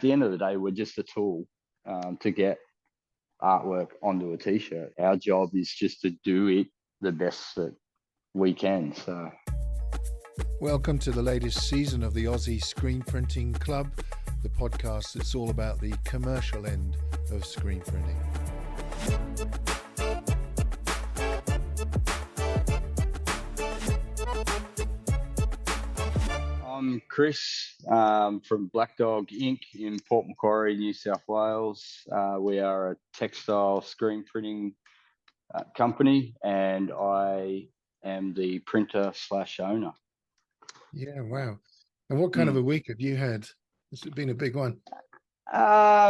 the end of the day, we're just a tool to get artwork onto a t-shirt. Our job is just to do it the best that we can. So welcome to the latest season of the Aussie Screen Printing Club, the podcast that's all about the commercial end of screen printing. I'm Chris from Black Dog Inc. in Port Macquarie, New South Wales. We are a textile screen printing company, and I am the printer / owner. Yeah, wow. And what kind of a week have you had? Has it been a big one?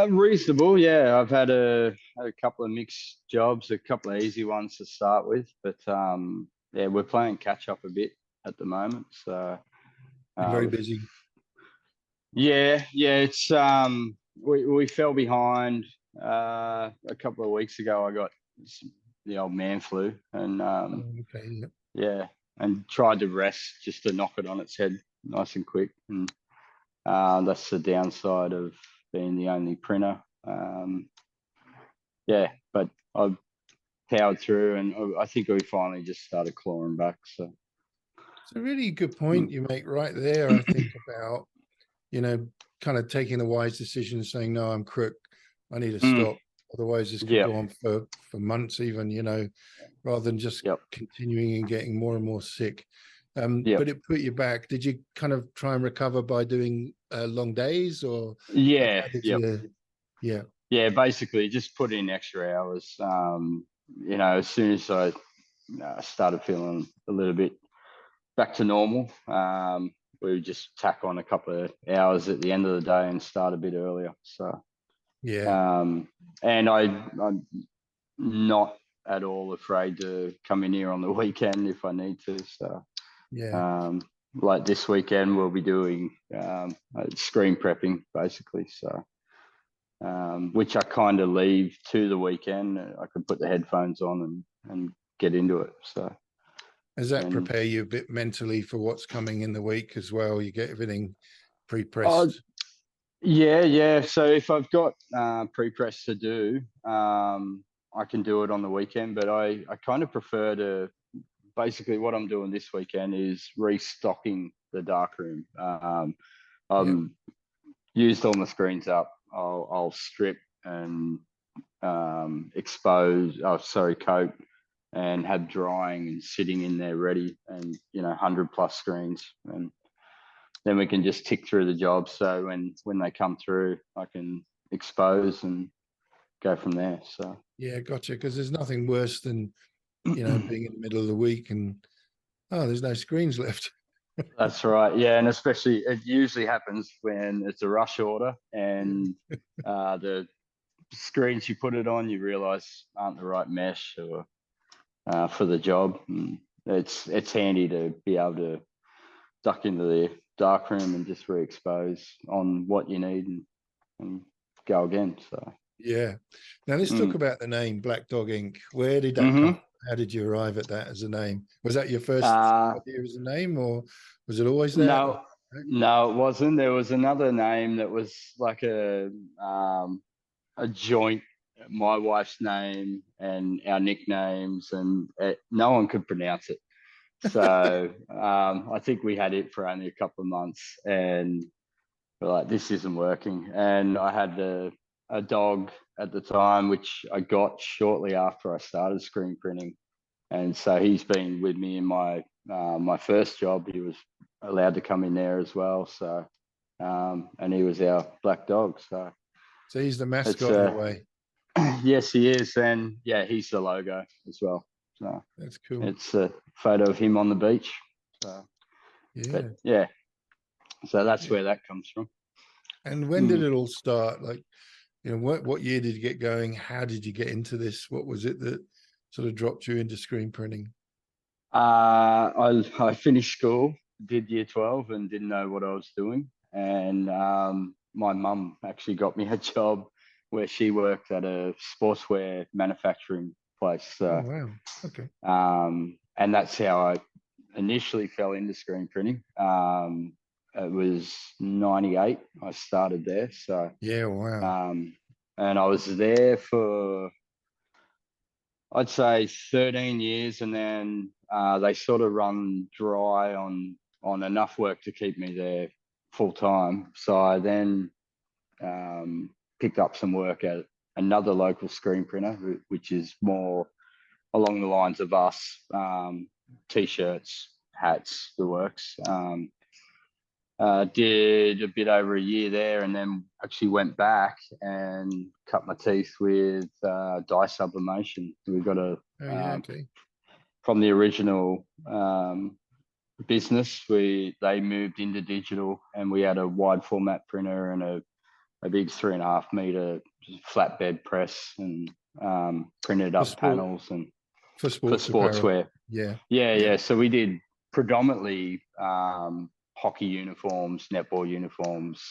Reasonable, yeah. I've had a couple of mixed jobs, a couple of easy ones to start with, but yeah, we're playing catch up a bit at the moment. So very busy. Yeah. It's we fell behind a couple of weeks ago. I got the old man flu, and yeah, and tried to rest just to knock it on its head nice and quick. And that's the downside of being the only printer. Yeah, but I've powered through, and I think we finally just started clawing back. So it's a really good point you make right there. I think about, kind of taking the wise decision and saying, no, I'm crook, I need to stop. Otherwise this could go on for months even, rather than just continuing and getting more and more sick. But it put you back. Did you kind of try and recover by doing long days, or basically just put in extra hours. As soon as I started feeling a little bit back to normal, we would just tack on a couple of hours at the end of the day and start a bit earlier. So and I'm not at all afraid to come in here on the weekend if I need to. So like this weekend we'll be doing screen prepping basically. So which I kind of leave to the weekend. I can put the headphones on and get into it. So does that prepare you a bit mentally for what's coming in the week as well? You get everything pre-pressed? Yeah. So if I've got pre-press to do, I can do it on the weekend, but I kind of prefer to, basically what I'm doing this weekend is restocking the darkroom. Used all my screens up. I'll strip and coat and have drying and sitting in there ready, and 100 plus screens, and then we can just tick through the job. So when they come through, I can expose and go from there. So gotcha. Because there's nothing worse than being in the middle of the week and there's no screens left. That's right. Yeah, and especially it usually happens when it's a rush order and the screens you put it on, you realize aren't the right mesh or for the job. And it's handy to be able to duck into the darkroom and just re-expose on what you need and go again. So now let's talk about the name Black Dog Inc. Where did that come from? How did you arrive at that as a name? Was that your first idea as a name, or was it always there? No, it wasn't. There was another name that was like a joint, my wife's name and our nicknames, and no one could pronounce it. So I think we had it for only a couple of months, and we're like, this isn't working. And I had a dog at the time, which I got shortly after I started screen printing, and so he's been with me in my my first job. He was allowed to come in there as well. So and he was our black dog. So he's the mascot in a way. Yes, he is, and he's the logo as well. So that's cool. It's a photo of him on the beach. So so that's where that comes from. And when did it all start? Like, what year did you get going? How did you get into this? What was it that sort of dropped you into screen printing? I finished school, did year 12, and didn't know what I was doing. And my mum actually got me a job where she worked at a sportswear manufacturing place. So, wow. Okay. And that's how I initially fell into screen printing. it was 98. I started there. So, Yeah, wow. and I was there for, I'd say 13 years, and then they sort of run dry on enough work to keep me there full time. So I then picked up some work at another local screen printer, which is more along the lines of us, t-shirts, hats, the works. Did a bit over a year there, and then actually went back and cut my teeth with dye sublimation. We got a Oh yeah, okay. from the original business. They moved into digital, and we had a wide format printer and a big 3.5 meter flatbed press, and printed For up sport, panels and for for sports apparel. sportswear. Yeah, Yeah, yeah. yeah. So we did predominantly hockey uniforms, netball uniforms,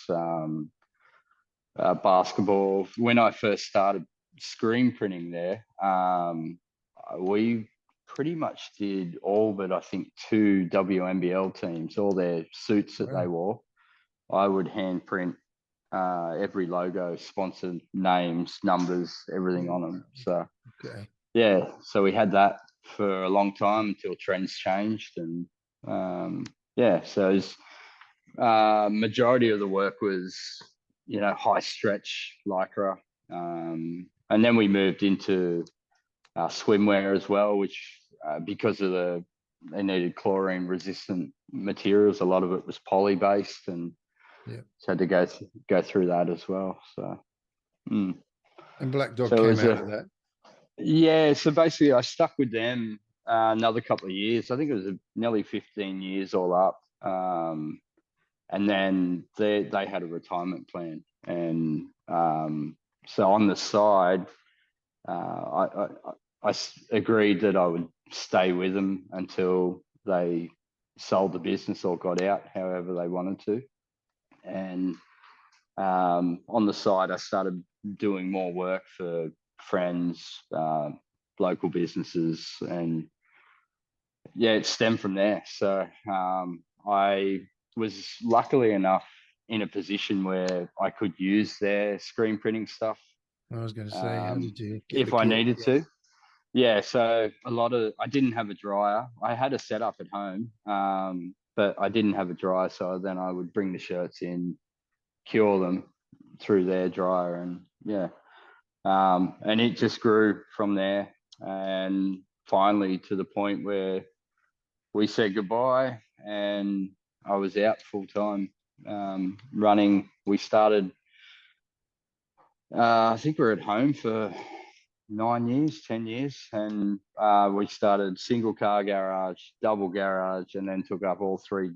basketball. When I first started screen printing there, we pretty much did all but I think 2 WNBL teams, all their suits that they Wow. wore. I would hand print every logo, sponsored names, numbers, everything Oh, on them. So okay. yeah, so we had that for a long time until trends changed, and yeah, so it's, majority of the work was, high stretch lycra, and then we moved into swimwear as well, which because of they needed chlorine resistant materials. A lot of it was poly based, and Yeah. so had to go through that as well. So, And Black Dog so it came was out of that. yeah. So basically, I stuck with them another couple of years. I think it was nearly 15 years all up. And then they had a retirement plan, and so on the side, I agreed that I would stay with them until they sold the business or got out, however they wanted to. And on the side, I started doing more work for friends, local businesses, and yeah, it stemmed from there. So I was luckily enough in a position where I could use their screen printing stuff I was going to say, how did you get the if I kit? needed Yeah. to. Yeah, so I didn't have a dryer. I had a setup at home, but I didn't have a dryer. So then I would bring the shirts in, cure them through their dryer, and yeah, and it just grew from there. And finally to the point where we said goodbye, and I was out full time running. We started, I think we were at home for 9 years, 10 years, and we started single car garage, double garage, and then took up all 3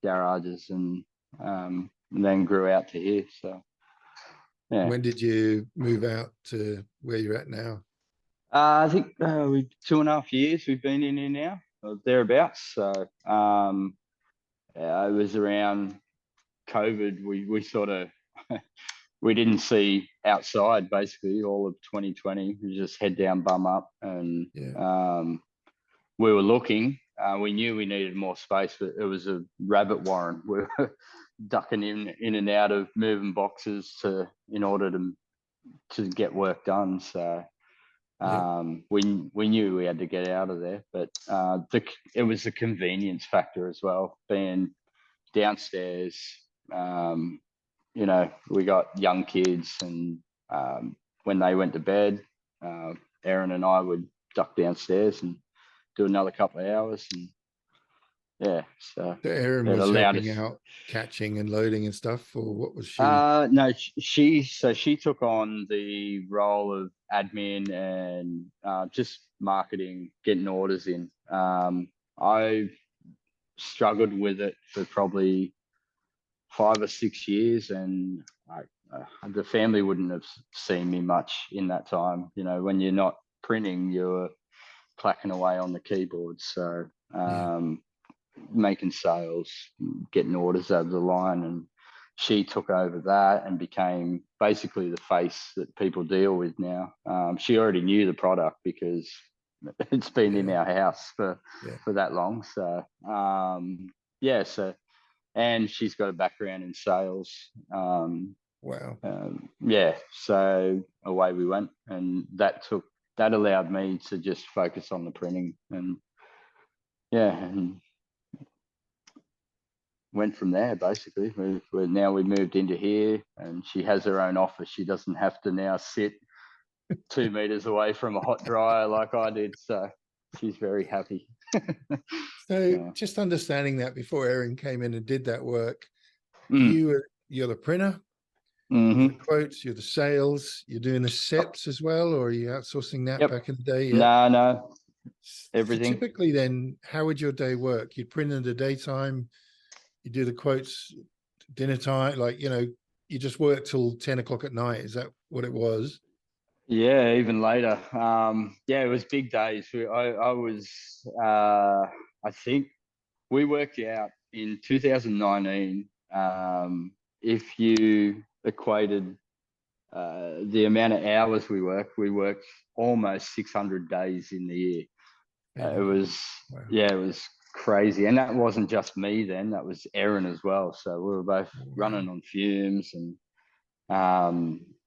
garages, and then grew out to here. So yeah, When did you move out to where you're at now? I think we 2.5 years we've been in here now, or thereabouts. So it was around COVID. We sort of we didn't see outside basically all of 2020. We just head down, bum up, and Yeah. we were looking. We knew we needed more space, but it was a rabbit warren. We were ducking in and out of moving boxes in order to get work done. So Yeah. we knew we had to get out of there, but it was a convenience factor as well, being downstairs. We got young kids, and when they went to bed, Erin and I would duck downstairs and do another couple of hours, and yeah, so So Erin it was allowed helping us. out catching and loading and stuff, or what was she? No, she took on the role of admin and just marketing, getting orders in. I struggled with it for probably 5 or 6 years, and the family wouldn't have seen me much in that time. When you're not printing, you're clacking away on the keyboard. So Yeah. making sales, getting orders over the line, and she took over that and became basically the face that people deal with now. She already knew the product because it's been in Yeah. our house Yeah. for that long. So yeah, so and she's got a background in sales. Wow. Yeah, so away we went, and that allowed me to just focus on the printing, and and went from there. Basically, we moved into here, and she has her own office. She doesn't have to now sit 2 meters away from a hot dryer like I did, so she's very happy. So just understanding that before Erin came in and did that work, Mm. you're the printer, Mm-hmm. you're the quotes, you're the sales, you're doing the SEPs as well, or are you outsourcing that back in the day? No, So everything. typically then, how would your day work? You'd print in the daytime, you do the quotes dinner time, like, you just work till 10 o'clock at night. Is that what it was? Yeah, even later. It was big days. I think we worked out in 2019, if you equated the amount of hours we worked almost 600 days in the year. It was, it was crazy. And that wasn't just me then, that was Erin as well. So we were both running on fumes. And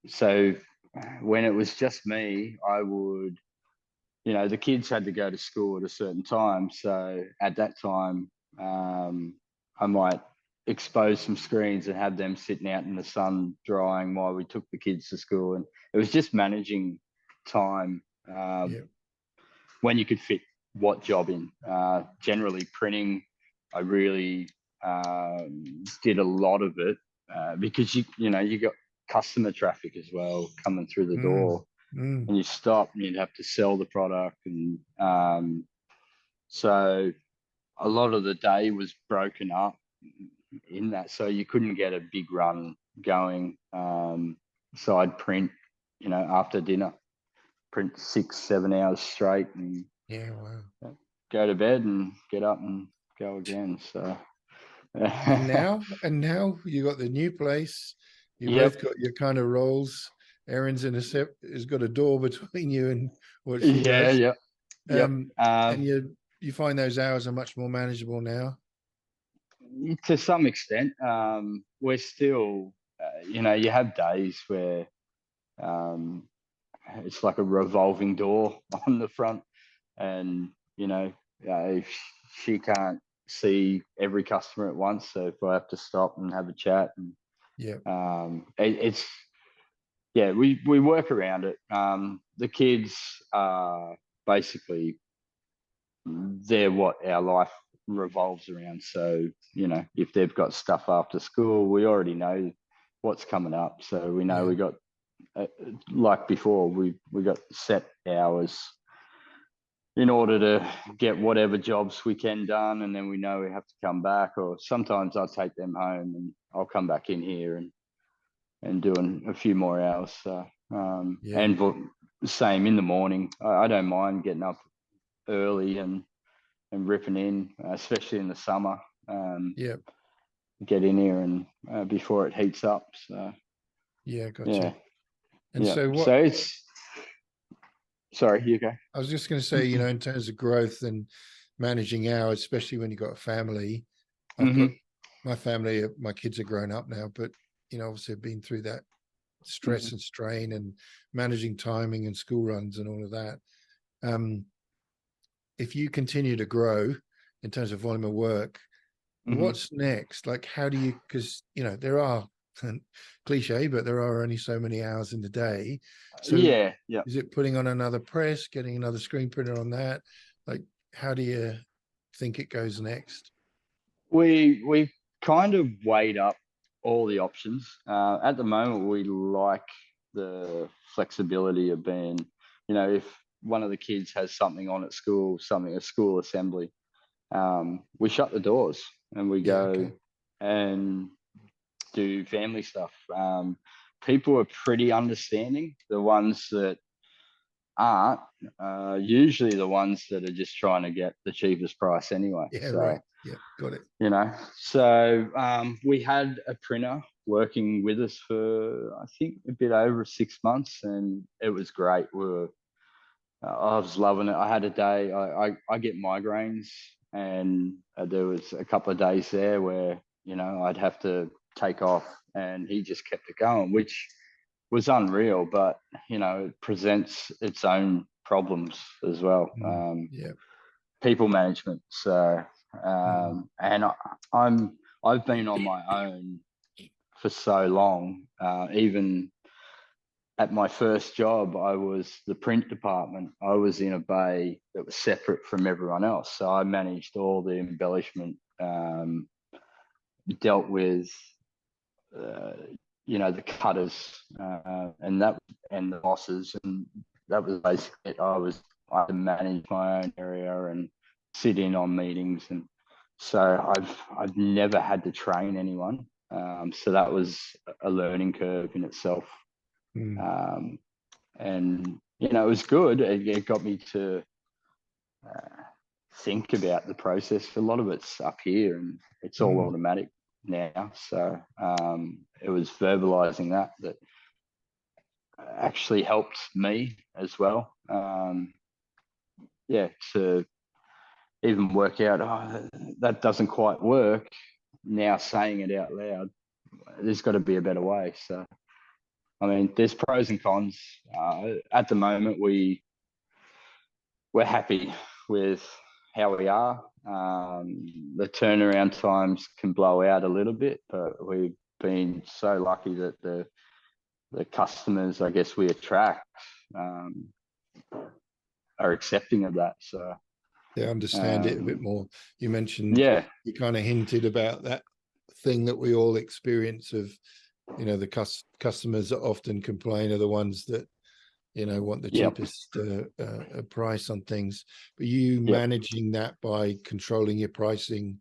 so when it was just me, I would, the kids had to go to school at a certain time. So at that time, I might expose some screens and have them sitting out in the sun drying while we took the kids to school. And it was just managing time when you could fit what job in. Generally printing, I really did a lot of it because you got customer traffic as well coming through the door. And you stop and you'd have to sell the product. And so a lot of the day was broken up in that. So you couldn't get a big run going. So I'd print, after dinner, print 6-7 hours straight and go to bed and get up and go again. So and now you got the new place. You both got your kind of roles. Erin's in has got a door between you and what she does. And you find those hours are much more manageable now. To some extent, we're still, you have days where it's like a revolving door on the front, and if she can't see every customer at once, so if I have to stop and have a chat, and we work around it. The kids are basically, they're what our life revolves around. So if they've got stuff after school, we already know what's coming up, so we know we got like before, we got set hours in order to get whatever jobs we can done, and then we know we have to come back. Or sometimes I'll take them home and I'll come back in here and doing a few more hours. So and same in the morning. I don't mind getting up early and ripping in, especially in the summer. Get in here and before it heats up. So gotcha. And so it's, sorry, you go. I was just going to say, in terms of growth and managing hours, especially when you've got a family. I've got my family, my kids are grown up now, but obviously I've been through that stress and strain and managing timing and school runs and all of that. If you continue to grow in terms of volume of work, what's next? Like, how do you, because there are cliche, but there are only so many hours in the day. So is it putting on another press, getting another screen printer on that? Like, how do you think it goes next? We kind of weighed up all the options. At the moment, we like the flexibility of being, if one of the kids has something on at school, a school assembly, we shut the doors and we go and do family stuff. People are pretty understanding. The ones that aren't, usually the ones that are just trying to get the cheapest price anyway. Got it. So we had a printer working with us for, I think, a bit over 6 months, and it was great. I was loving it. I had a day, I get migraines, and there was a couple of days there where you know, I'd have to take off, and he just kept it going, which was unreal, but you know, it presents its own problems as well. Yeah. People management. So, and I've been on my own for so long. Even at my first job, I was the print department. I was in a bay that was separate from everyone else. So I managed all the embellishment, dealt with, you know, the cutters, and the bosses, and that was basically it. I had to manage my own area and sit in on meetings, and so I've never had to train anyone. So that was a learning curve in itself. And you know, it was good. It got me to think about the process. A lot of it's up here, and it's all automatic now. So it was verbalizing that actually helped me as well. Yeah, to even work out, that doesn't quite work. Now saying it out loud, there's got to be a better way. So, I mean, there's pros and cons. At the moment, we're happy with how we are. The turnaround times can blow out a little bit, but we've been so lucky that the customers, I guess, we attract are accepting of that. So they understand it a bit more. You mentioned, yeah, you kind of hinted about that thing that we all experience of, you know, the customers that often complain are the ones that, you know, want the cheapest price on things. But you managing that by controlling your pricing,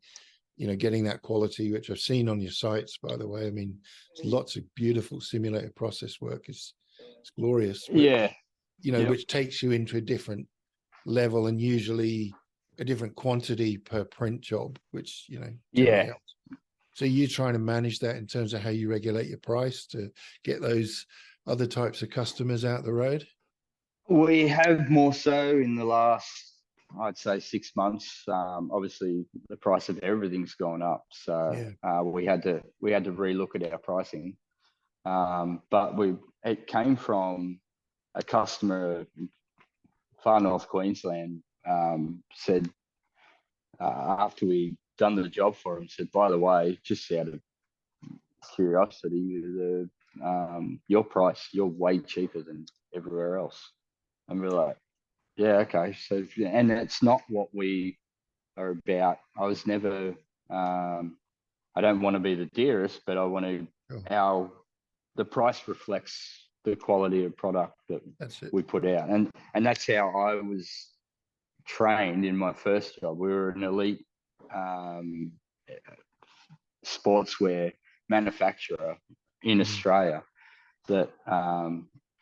you know, getting that quality, which I've seen on your sites, by the way. I mean, there's lots of beautiful simulator process work. It's glorious. But, you know, which takes you into a different level and usually a different quantity per print job, which, you know, generally helps. So you're trying to manage that in terms of how you regulate your price to get those other types of customers out the road? We have more so in the last, I'd say, 6 months. Obviously, the price of everything's gone up, so we had to relook at our pricing. But it came from a customer in far north Queensland. Said after we done the job for him, said, by the way, just out of curiosity, your price, you're way cheaper than everywhere else. And we're like, yeah, okay. So, and it's not what we are about. I was never, I don't want to be the dearest, but I want to, the price reflects the quality of product that we put out. And that's how I was trained in my first job. We were an elite sportswear manufacturer in Australia that,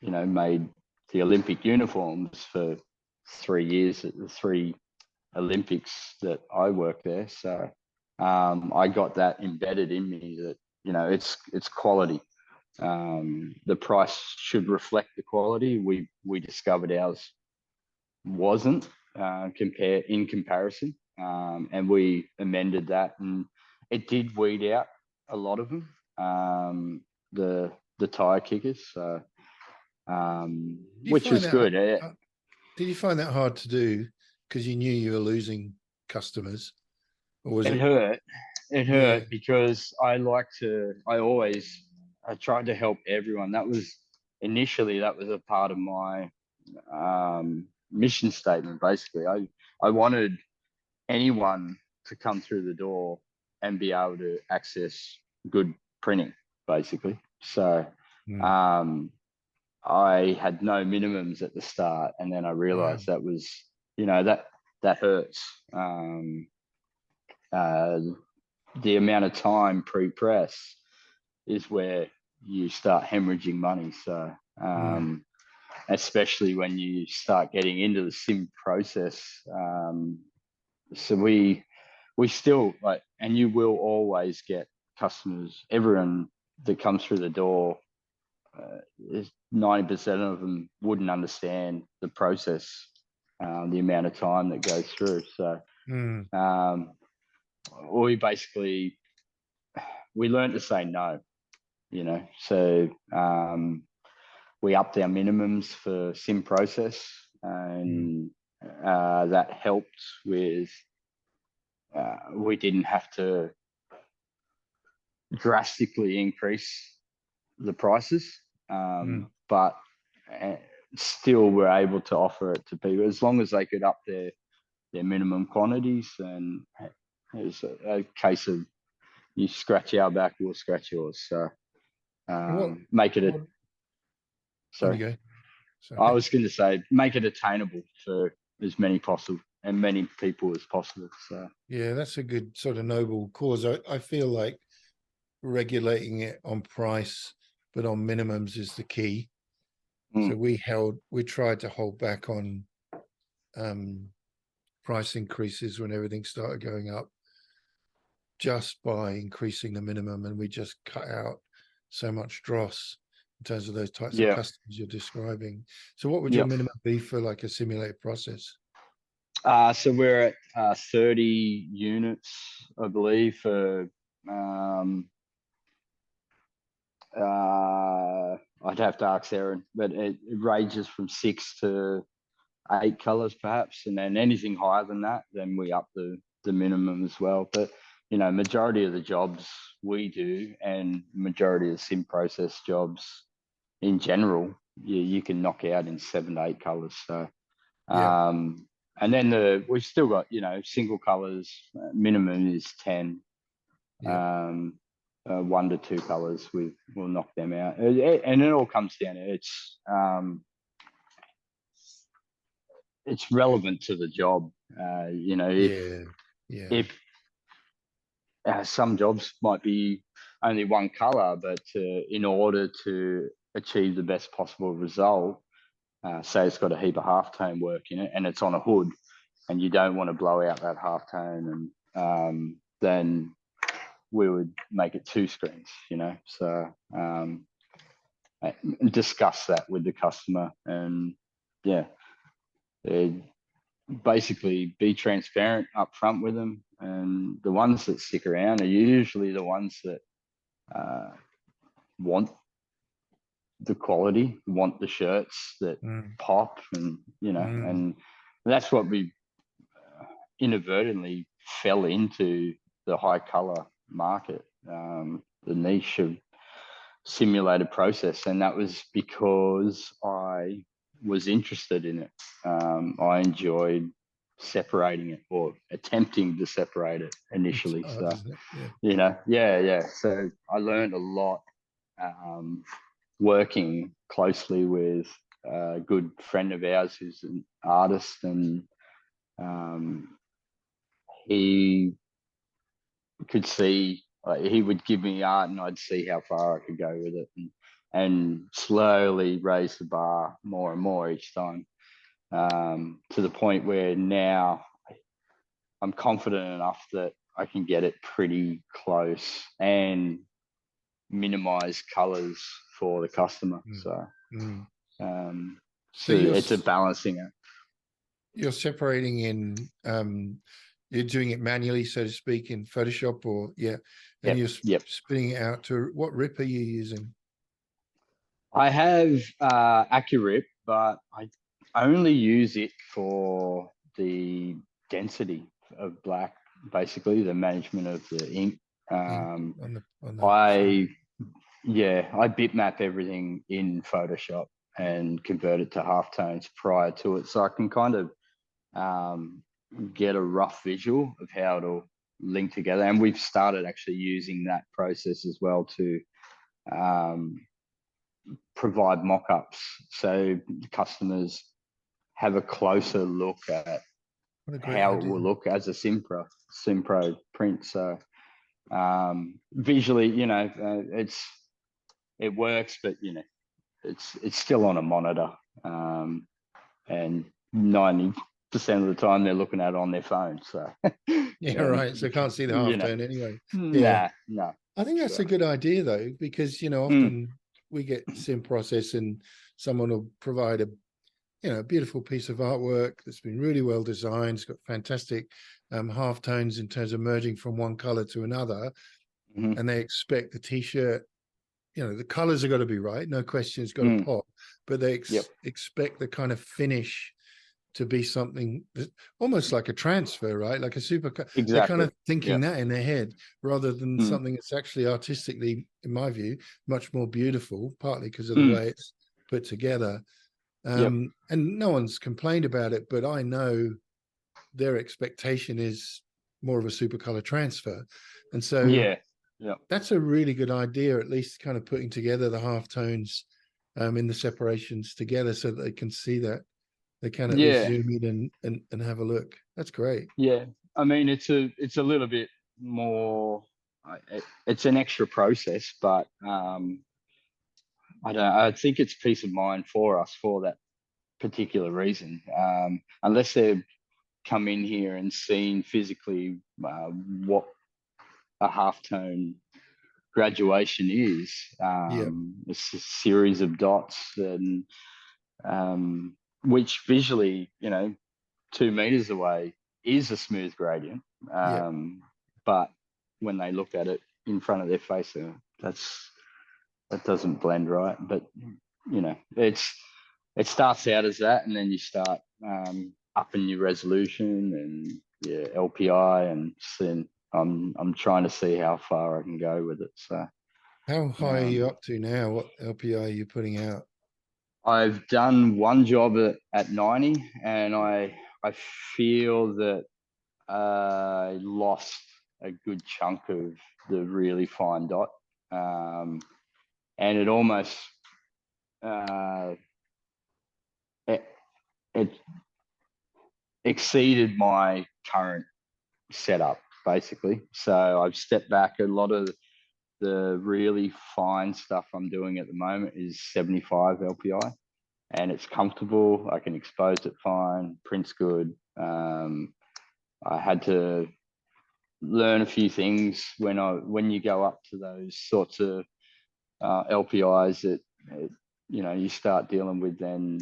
you know, made the Olympic uniforms for 3 years at the 3 Olympics that I worked there. So I got that embedded in me that, you know, it's quality. The price should reflect the quality. We discovered ours wasn't in comparison, and we amended that, and it did weed out a lot of them, the tire kickers. So, which was good. Did you find that hard to do because you knew you were losing customers, or was it? It hurt because I tried to help everyone. That was initially a part of my mission statement. Basically, I wanted anyone to come through the door and be able to access good printing, basically. So I had no minimums at the start, and then I realized that was, you know, that hurts. The amount of time pre-press is where you start hemorrhaging money. So especially when you start getting into the sim process. So we still, like, and you will always get customers, everyone that comes through the door, 90% of them wouldn't understand the process, the amount of time that goes through. So we basically we learned to say no, so we upped our minimums for sim process, and that helped with, we didn't have to drastically increase the prices, but still we're able to offer it to people as long as they could up their minimum quantities. And it's a case of, you scratch our back, we'll scratch yours. So make it sorry. I was going to say, make it attainable for as many possible and many people as possible. So yeah, that's a good sort of noble cause. I feel like regulating it on price, but on minimums is the key. So we tried to hold back on price increases when everything started going up, just by increasing the minimum, and we just cut out so much dross in terms of those types of customers you're describing. So what would your minimum be for like a simulated process? So we're at 30 units, I believe, for I'd have to ask Aaron, but it ranges from 6 to 8 colors perhaps, and then anything higher than that, then we up the minimum as well. But majority of the jobs we do, and majority of the sim process jobs in general, you can knock out in 7 to 8 colors. So and then we've still got single colors, minimum is 10. 1 to 2 colors, we'll knock them out, and it all comes down to it's relevant to the job. If some jobs might be only 1 color, but in order to achieve the best possible result, say it's got a heap of halftone work in it and it's on a hood, and you don't want to blow out that halftone, and then we would make it 2 screens, so discuss that with the customer, and basically be transparent up front with them. And the ones that stick around are usually the ones that want the quality, want the shirts that pop, and and that's what we inadvertently fell into, the high color market, the niche of simulated process. And that was because I was interested in it. I enjoyed separating it, or attempting to separate it initially. So so I learned a lot working closely with a good friend of ours who's an artist, and he could see, he would give me art and I'd see how far I could go with it, and slowly raise the bar more and more each time, to the point where now I'm confident enough that I can get it pretty close and minimize colors for the customer. So it's a balancing act. You're separating in you're doing it manually, so to speak, in Photoshop, or and you're spinning it out to, what rip are you using? I have AccuRip, but I only use it for the density of black, basically the management of the ink. I bitmap everything in Photoshop and convert it to halftones prior to it, so I can kind of get a rough visual of how it'll link together. And we've started actually using that process as well to provide mock-ups, so customers have a closer look at how it will look as a Simpro print. So visually, it works, but it's still on a monitor, and 90% of the time they're looking at it on their phone. So right. So can't see the halftone anyway. No. I think that's a good idea though, because often we get sim process and someone will provide a beautiful piece of artwork that's been really well designed. It's got fantastic halftones in terms of merging from one color to another, and they expect the t-shirt, you know, the colors are got to be right, no question, it's got to Mm. pop, but they Yep. expect the kind of finish to be something almost like a transfer, right? Like a they're kind Exactly. of thinking Yep. that in their head rather than Mm. something that's actually artistically, in my view, much more beautiful, partly because of the Mm. way it's put together. Yep. And no one's complained about it, but I know their expectation is more of a super color transfer. And so Yeah. Yep. that's a really good idea, at least kind of putting together the half tones in the separations together so that they can see that. They can at least Yeah. zoom in and have a look. That's great. Yeah. I mean, it's a little bit more. It's an extra process, but I don't. I think it's peace of mind for us for that particular reason. Unless they've come in here and seen physically what a halftone graduation is. Yeah, It's a series of dots, and which visually, 2 meters away is a smooth gradient. yeah, But when they look at it in front of their face, that doesn't blend right. But it starts out as that, and then you start upping your resolution and your LPI, and then I'm trying to see how far I can go with it. So how high are you up to now? What LPI are you putting out? I've done one job at 90, and I feel that I lost a good chunk of the really fine dot, and it almost it, it exceeded my current setup basically. So I've stepped back. A lot of the really fine stuff I'm doing at the moment is 75 LPI, and it's comfortable. I can expose it fine, print's good. I had to learn a few things when you go up to those sorts of LPIs that you start dealing with then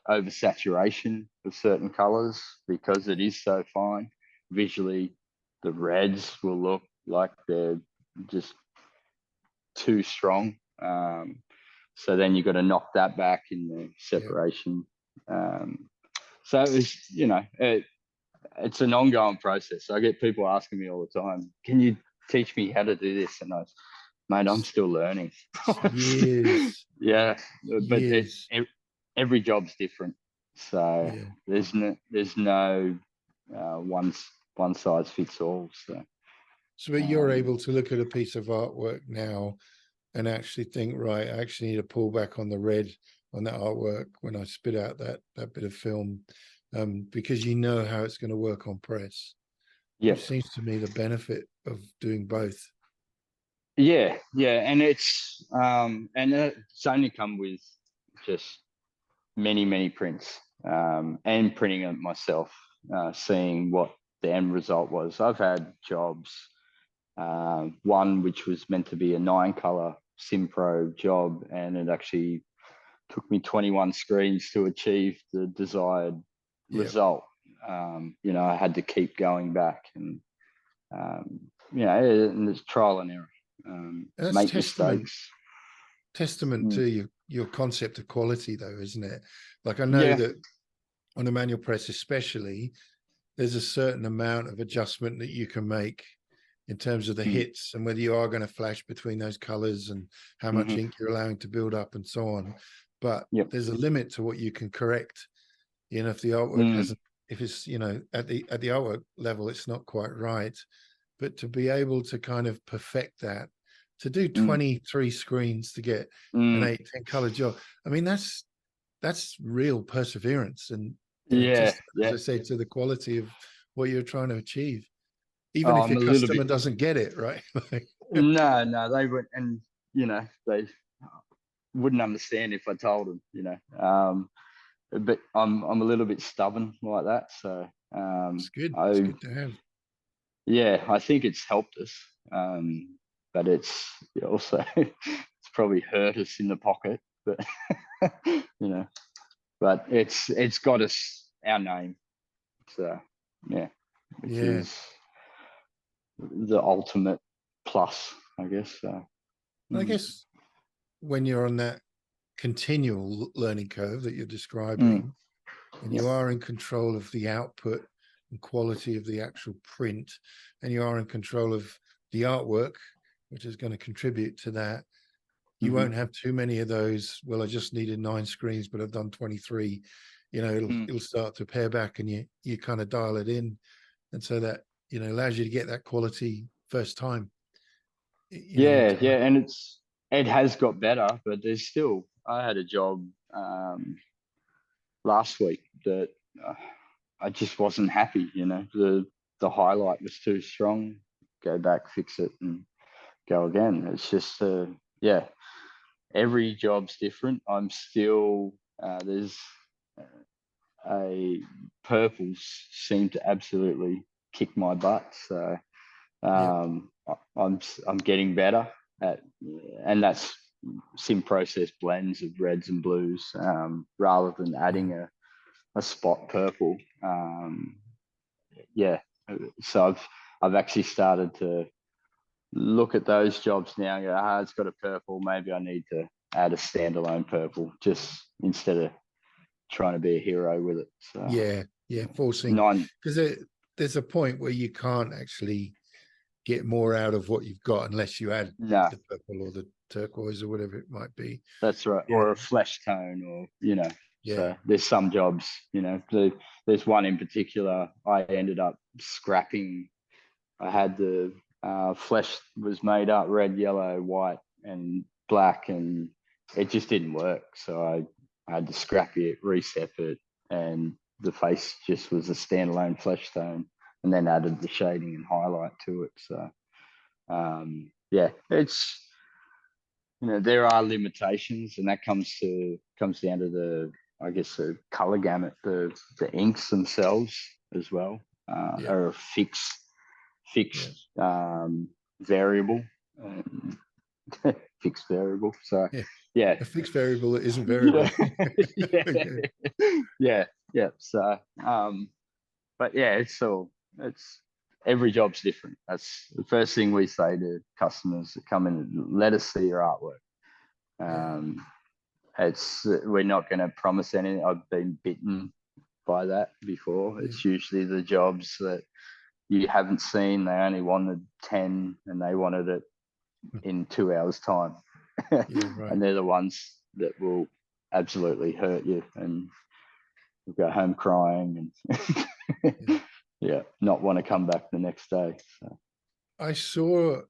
oversaturation of certain colors because it is so fine. Visually, the reds will look like they're just too strong. So then you've got to knock that back in the Yeah. separation. So it's an ongoing process. I get people asking me all the time, "Can you teach me how to do this?" And mate, I'm still learning. Years, Yeah, but years. every job's different. So Yeah. there's no one size fits all. So but you're able to look at a piece of artwork now and actually think, right, I actually need to pull back on the red on that artwork when I spit out that bit of film, because you know how it's going to work on press, yeah, which seems to me the benefit of doing both. yeah, and it's only come with just many prints and printing it myself, seeing what the end result was. I've had jobs, one which was meant to be a 9-color Simpro job, and it actually took me 21 screens to achieve the desired Yeah. result. I had to keep going back, and and it's trial and error. And that's Make mistakes. testament to your concept of quality, though, isn't it? Like I know Yeah. that on a manual press especially, there's a certain amount of adjustment that you can make in terms of the hits and whether you are going to flash between those colors and how much ink you're allowing to build up and so on. But there's a limit to what you can correct. If the artwork hasn't, if it's, at the artwork level, it's not quite right. But to be able to kind of perfect that, to do 23 screens to get an 8-10 color job, I mean, that's real perseverance and just, as I say, to the quality of what you're trying to achieve, even if I'm your a little customer bit. doesn't get it right. No, they would, and they wouldn't understand if I told them. But I'm a little bit stubborn like that, so It's good. It's good to have. yeah, I think it's helped us, but it's also it's probably hurt us in the pocket, but but it's got us our name, so yeah, which is the ultimate plus, I guess. So, I guess when you're on that continual learning curve that you're mm, describing, and yeah, you are in control of the output and quality of the actual print, and you are in control of the artwork, which is going to contribute to that, you won't have too many of those. Well, I just needed 9 screens, but I've done 23. You know, it'll start to pare back, and you kind of dial it in, and so that allows you to get that quality first time. In yeah, time. yeah, and it has got better, but there's still. I had a job last week that uh, I just wasn't happy. The highlight was too strong. Go back, fix it, and go again. It's just yeah. Every job's different. I'm still there's a purples seem to absolutely kick my butt. So Yep. I'm getting better at, and that's sim process blends of reds and blues rather than adding a spot purple. Yeah, so I've actually started to look at those jobs now and go, it's got a purple. Maybe I need to add a standalone purple just instead of trying to be a hero with it. So Yeah, forcing, nine, because there's a point where you can't actually get more out of what you've got unless you add no, the purple or the turquoise or whatever it might be. that's right, Yeah, or a flesh tone, or yeah, So there's some jobs, there's one in particular. I ended up scrapping. I had the flesh was made up red, yellow, white, and black, and it just didn't work. So I had to scrap it, reset it, and the face just was a standalone flesh tone, and then added the shading and highlight to it. So yeah, it's there are limitations, and that comes down to I guess the color gamut, the inks themselves as well yeah, are a yeah. fixed variable, fixed variable. So Yeah. yeah, A fixed variable that isn't yeah, variable. yeah, Okay. yeah, yeah. So but yeah, it's every job's different. That's the first thing we say to customers that come in: let us see your artwork. Yeah, Um, we're not going to promise anything. I've been bitten by that before. yeah, It's usually the jobs that you haven't seen. They only wanted 10 and they wanted it in 2 hours time. yeah, right. And they're the ones that will absolutely hurt you, and you'll go home crying and Yeah. yeah, not want to come back the next day. So. I saw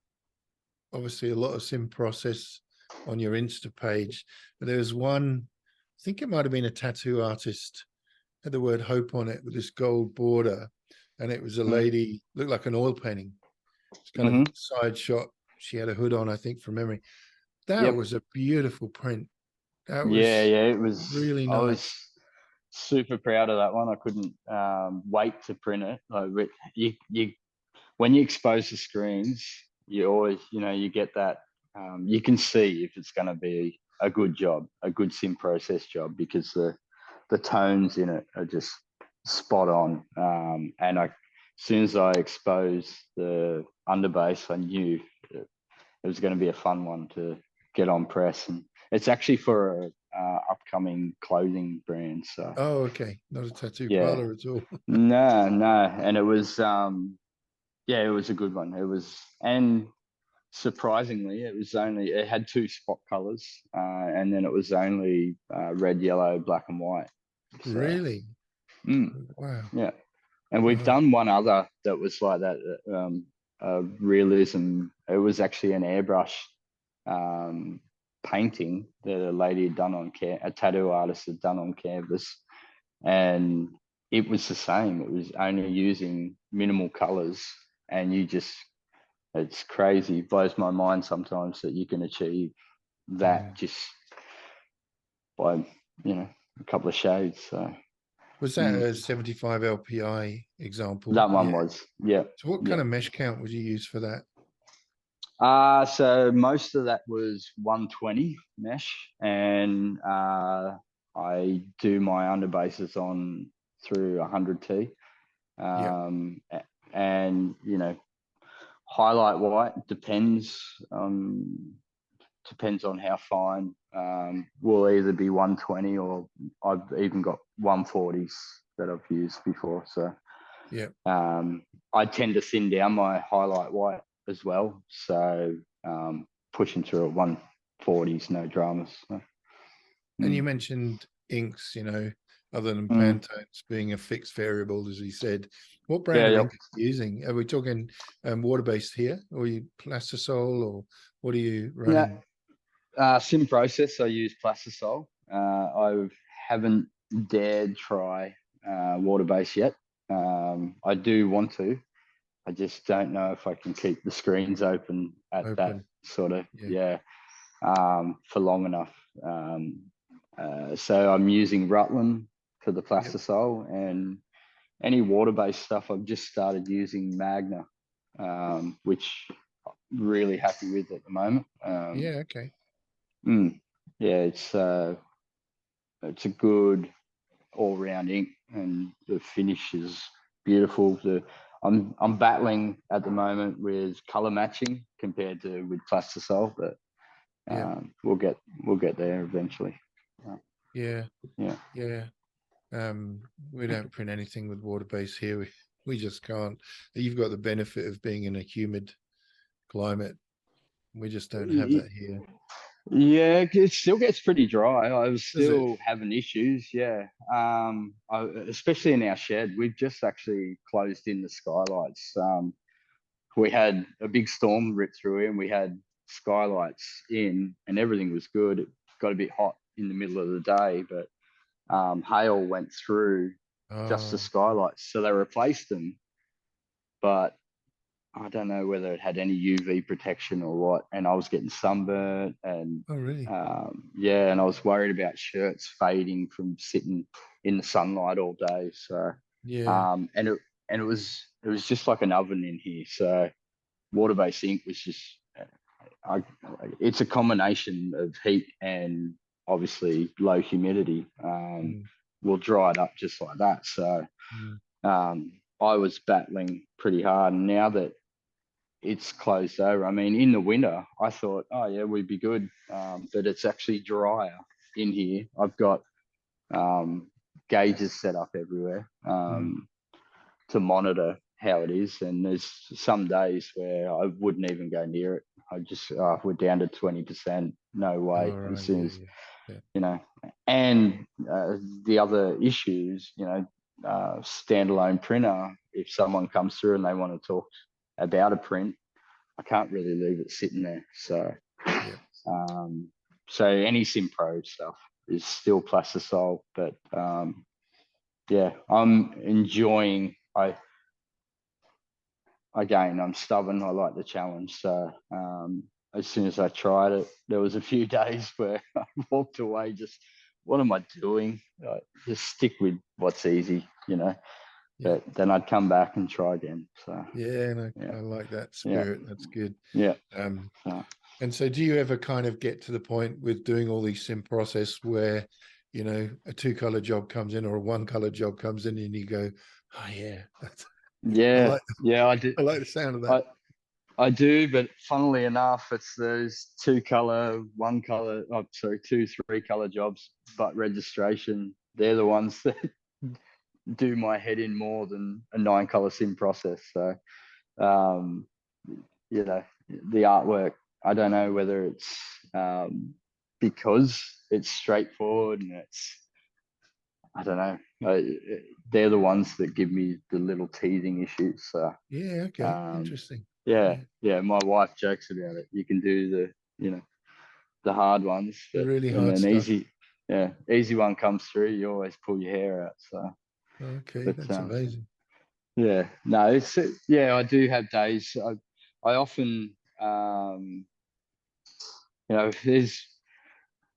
obviously a lot of sim process on your Insta page, but there was one, I think it might have been a tattoo artist, had the word hope on it with this gold border, and it was a lady, looked like an oil painting. It's kind of Mm-hmm. side shot. She had a hood on, I think, from memory. That Yep. was a beautiful print. That Yeah, was yeah. It was. really I was nice. super proud of that one. I couldn't wait to print it. You when you expose the screens, you always, you get that. You can see if it's going to be a good job, a good sim process job, because the tones in it are just spot on. And as soon as I exposed the underbase, I knew it was going to be a fun one to get on press, and it's actually for a upcoming clothing brand. So Oh, okay. Not a tattoo yeah, parlor at all. no, and it was yeah, it was a good one. It was, and surprisingly, it had 2 spot colors, and then it was only red, yellow, black, and white. So Really? mm, Wow. yeah, and we've Wow. done one other that was like that. Realism. It was actually an airbrush um, painting that a lady had done a tattoo artist had done on canvas, and it was the same. It was only using minimal colors, and it's crazy. It blows my mind sometimes that you can achieve that Mm. just by a couple of shades. So Was that a 75 LPI example? that one Yeah. was, yeah, So what yeah. kind of mesh count would you use for that? So most of that was 120 mesh, and I do my underbases on through 100T, Yeah. and highlight white depends on how fine. Will either be 120 or I've even got 140s that I've used before. So yeah. I tend to thin down my highlight white as well. So pushing through at 140s, no dramas. So, And you mentioned inks, other than Mm. Pantones being a fixed variable, as you said. What brand Yeah, of yep. ink are you using? Are we talking water-based here, or are you plastisol, or what are you running? Sim process, I use plastisol. I haven't dared try water based yet. I do want to. I just don't know if I can keep the screens open at that Open. sort of Yeah. for long enough. So I'm using Rutland for the Yep. plastisol, and any water based stuff I've just started using Magna, which I'm really happy with at the moment. Yeah. Okay. Yeah, it's a good all round ink, and the finish is beautiful. I'm battling at the moment with color matching compared to with plastisol, but Yeah. we'll get there eventually. Yeah. Yeah. Yeah. We don't print anything with water-based here. We just can't. You've got the benefit of being in a humid climate. We just don't have that here. Yeah, it still gets pretty dry. I was Does it? still having issues. Yeah, especially in our shed. We've just actually closed in the skylights. We had a big storm rip through here, and we had skylights in, and everything was good. It got a bit hot in the middle of the day, but hail went through just the Oh, skylights, so they replaced them. But I don't know whether it had any UV protection or what. And I was getting sunburnt, and oh, really? yeah, and I was worried about shirts fading from sitting in the sunlight all day. So Yeah. and it was just like an oven in here. So water-based ink was just I, it's a combination of heat and obviously low humidity. Mm, Will dry it up just like that. So mm. I was battling pretty hard, and now that it's closed over. I mean, in the winter, I thought, oh yeah, we'd be good, but it's actually drier in here. I've got gauges set up everywhere Mm. to monitor how it is, and there's some days where I wouldn't even go near it. I just we're down to 20%. No Oh, way. As right. soon Yeah. as Yeah. you know, and the other issues, standalone printer. If someone comes through and they want to talk about a print, I can't really leave it sitting there. So, Yeah. um, so any Simpro stuff is still plastisol, but yeah, I'm enjoying. I'm stubborn. I like the challenge. So as soon as I tried it, there was a few days where I walked away. Just what am I doing? Just stick with what's easy, Yeah. But then I'd come back and try again. So Yeah. And yeah, I like that yeah, spirit. That's good. yeah. Um, So, and so do you ever kind of get to the point with doing all these sim process where, a two-color job comes in or a one-color job comes in and you go, oh yeah, I yeah, like yeah. I did. I like the sound of that. I I do, but funnily enough, it's those two color, one color, oh, sorry, two, three color jobs, but registration. They're the ones that do my head in more than a nine color sim process. So, um, the artwork, I don't know whether it's because it's straightforward and I don't know. They're the ones that give me the little teething issues. So, Yeah, okay. um, Interesting. yeah, Yeah. yeah. My wife jokes about it. You can do the hard ones, The but really when hard an stuff. easy one comes through, you always pull your hair out. So, Okay, but that's amazing. yeah, no, yeah. I do have days. I often,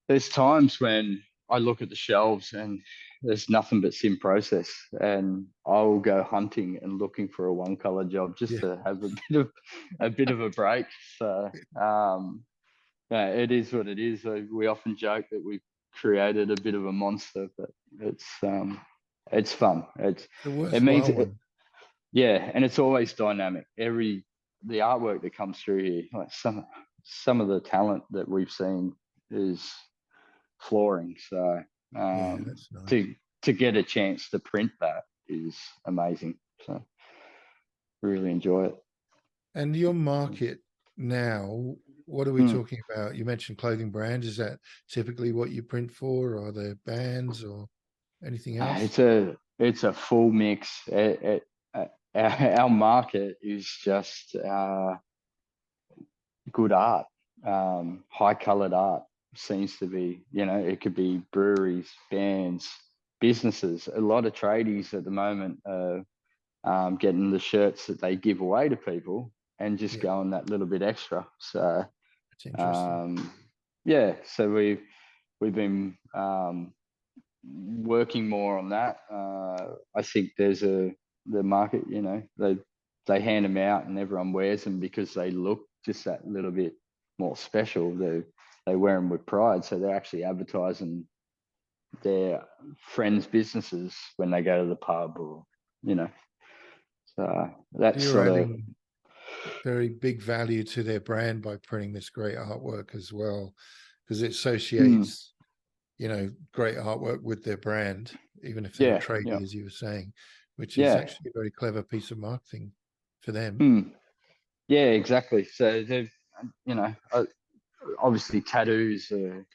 there's times when I look at the shelves and there's nothing but sim process, and I'll go hunting and looking for a one color job just Yeah. to have a bit of a break. So yeah, it is what it is. We often joke that we've created a bit of a monster, but it's fun. It's a It means worthwhile one. yeah, and it's always dynamic. Every the artwork that comes through here, like some of the talent that we've seen is flooring. So Yeah, that's nice. to get a chance to print that is amazing. So really enjoy it. And your market now, what are we talking about? You mentioned clothing brands. Is that typically what you print for? Or are there bands or anything else? It's a full mix. Our market is just good art, high colored art seems to be, it could be breweries, bands, businesses. A lot of tradies at the moment are getting the shirts that they give away to people and just going that little bit extra. So that's interesting. So we've been working more on that. I think there's the market, they hand them out and everyone wears them because they look just that little bit more special. They wear them with pride, so they're actually advertising their friends' businesses when they go to the pub, or so that's You're sort of adding very big value to their brand by printing this great artwork as well, because it associates great artwork with their brand, even if they're a tradie, as you were saying, which is actually a very clever piece of marketing for them. Yeah, exactly. So they've, obviously tattoos are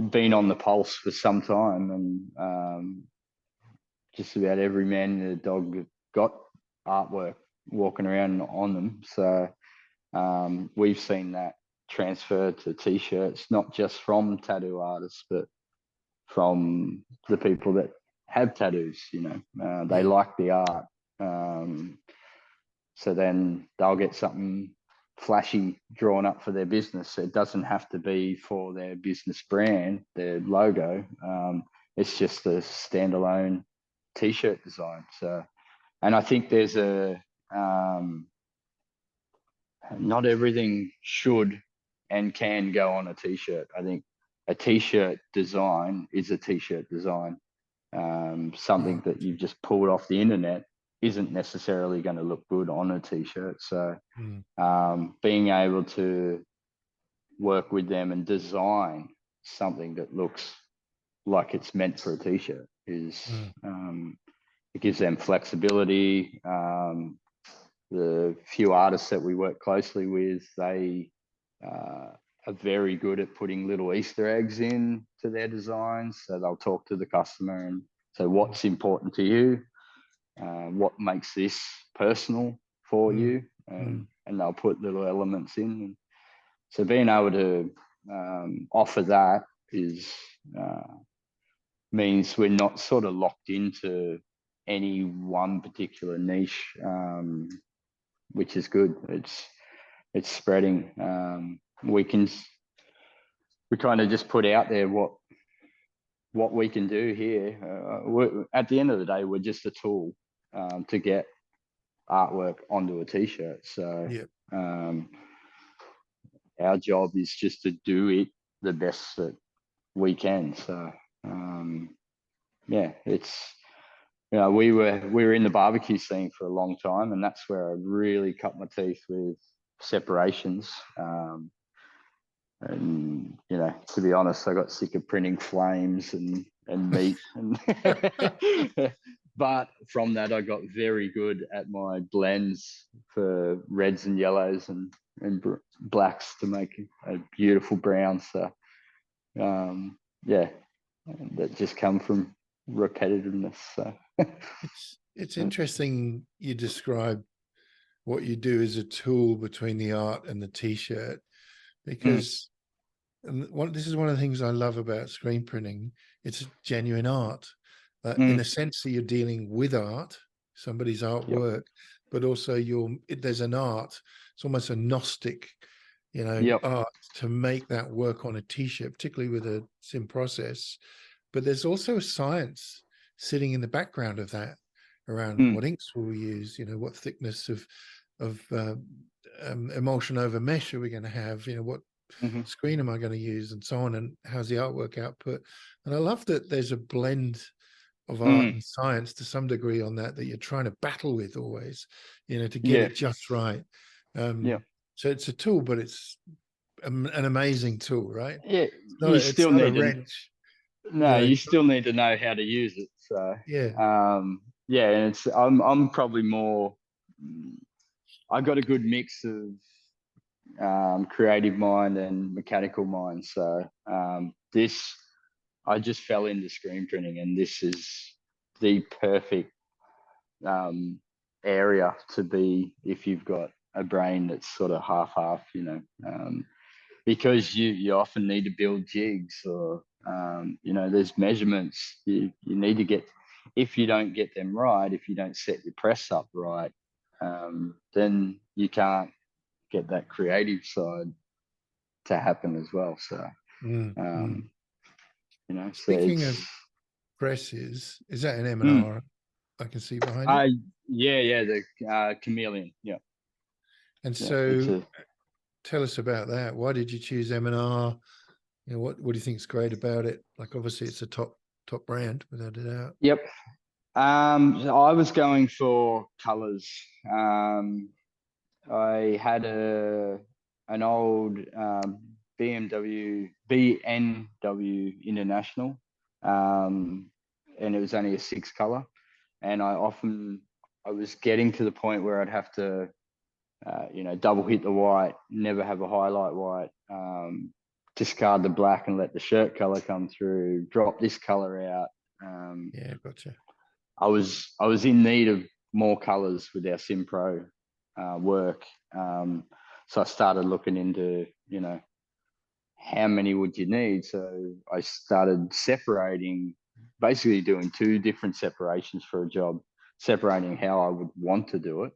been on the pulse for some time, and just about every man and a dog have got artwork walking around on them. So we've seen that transfer to t-shirts, not just from tattoo artists, but from the people that have tattoos. They like the art, so then they'll get something flashy drawn up for their business. It doesn't have to be for their business brand, their logo. It's just a standalone t-shirt design. So, and I think there's not everything should and can go on a t-shirt. I think a t-shirt design is a t-shirt design. Something that you've just pulled off the internet isn't necessarily going to look good on a t-shirt. So being able to work with them and design something that looks like it's meant for a t-shirt is it gives them flexibility. The few artists that we work closely with, they are very good at putting little Easter eggs in to their designs. So they'll talk to the customer and say, what's important to you? What makes this personal for you? And they'll put little elements in. So being able to offer that means we're not sort of locked into any one particular niche, which is good. It's spreading. We kind of just put out there what we can do here. At the end of the day, we're just a tool to get artwork onto a t-shirt. So our job is just to do it the best that we can. So it's we were in the barbecue scene for a long time, and that's where I really cut my teeth with separations. And to be honest, I got sick of printing flames and meat, but from that I got very good at my blends for reds and yellows and blacks to make a beautiful brown. So that just come from repetitiveness. So it's interesting you describe what you do as a tool between the art and the t-shirt, because this is one of the things I love about screen printing. It's genuine art, in a sense that you're dealing with art, somebody's artwork, but also there's an art. It's almost a Gnostic, art to make that work on a t-shirt, particularly with a sim process. But there's also a science sitting in the background of that around what inks will we use, what thickness of emulsion over mesh are we going to have, what screen am I going to use, and so on, and how's the artwork output. And I love that there's a blend of art and science to some degree on that you're trying to battle with always, to get Yeah. it just right. Yeah. So it's a tool, but it's an amazing tool, right? Yeah. It's not a wrench. No, you still need to know how to use it. So yeah. Yeah, and I'm probably more. I got a good mix of creative mind and mechanical mind. So I just fell into screen printing, and this is the perfect area to be if you've got a brain that's sort of half, because you often need to build jigs or, there's measurements you need to get. If you don't get them right, if you don't set your press up right, then you can't get that creative side to happen as well. So, so Speaking it's. of presses, is that an M&R I can see behind you? Yeah, the chameleon. Yeah. And so tell us about that. Why did you choose M&R? What do you think is great about it? Like, obviously it's a top brand without a doubt. Yep. I was going for colors. I had an old BNW International, and it was only a 6-color. And I was getting to the point where I'd have to, double hit the white, never have a highlight white, discard the black and let the shirt color come through, drop this color out. Yeah, gotcha. I was in need of more colors with our Sim Pro work. So I started looking into, how many would you need? So I started separating, basically doing 2 different separations for a job, separating how I would want to do it,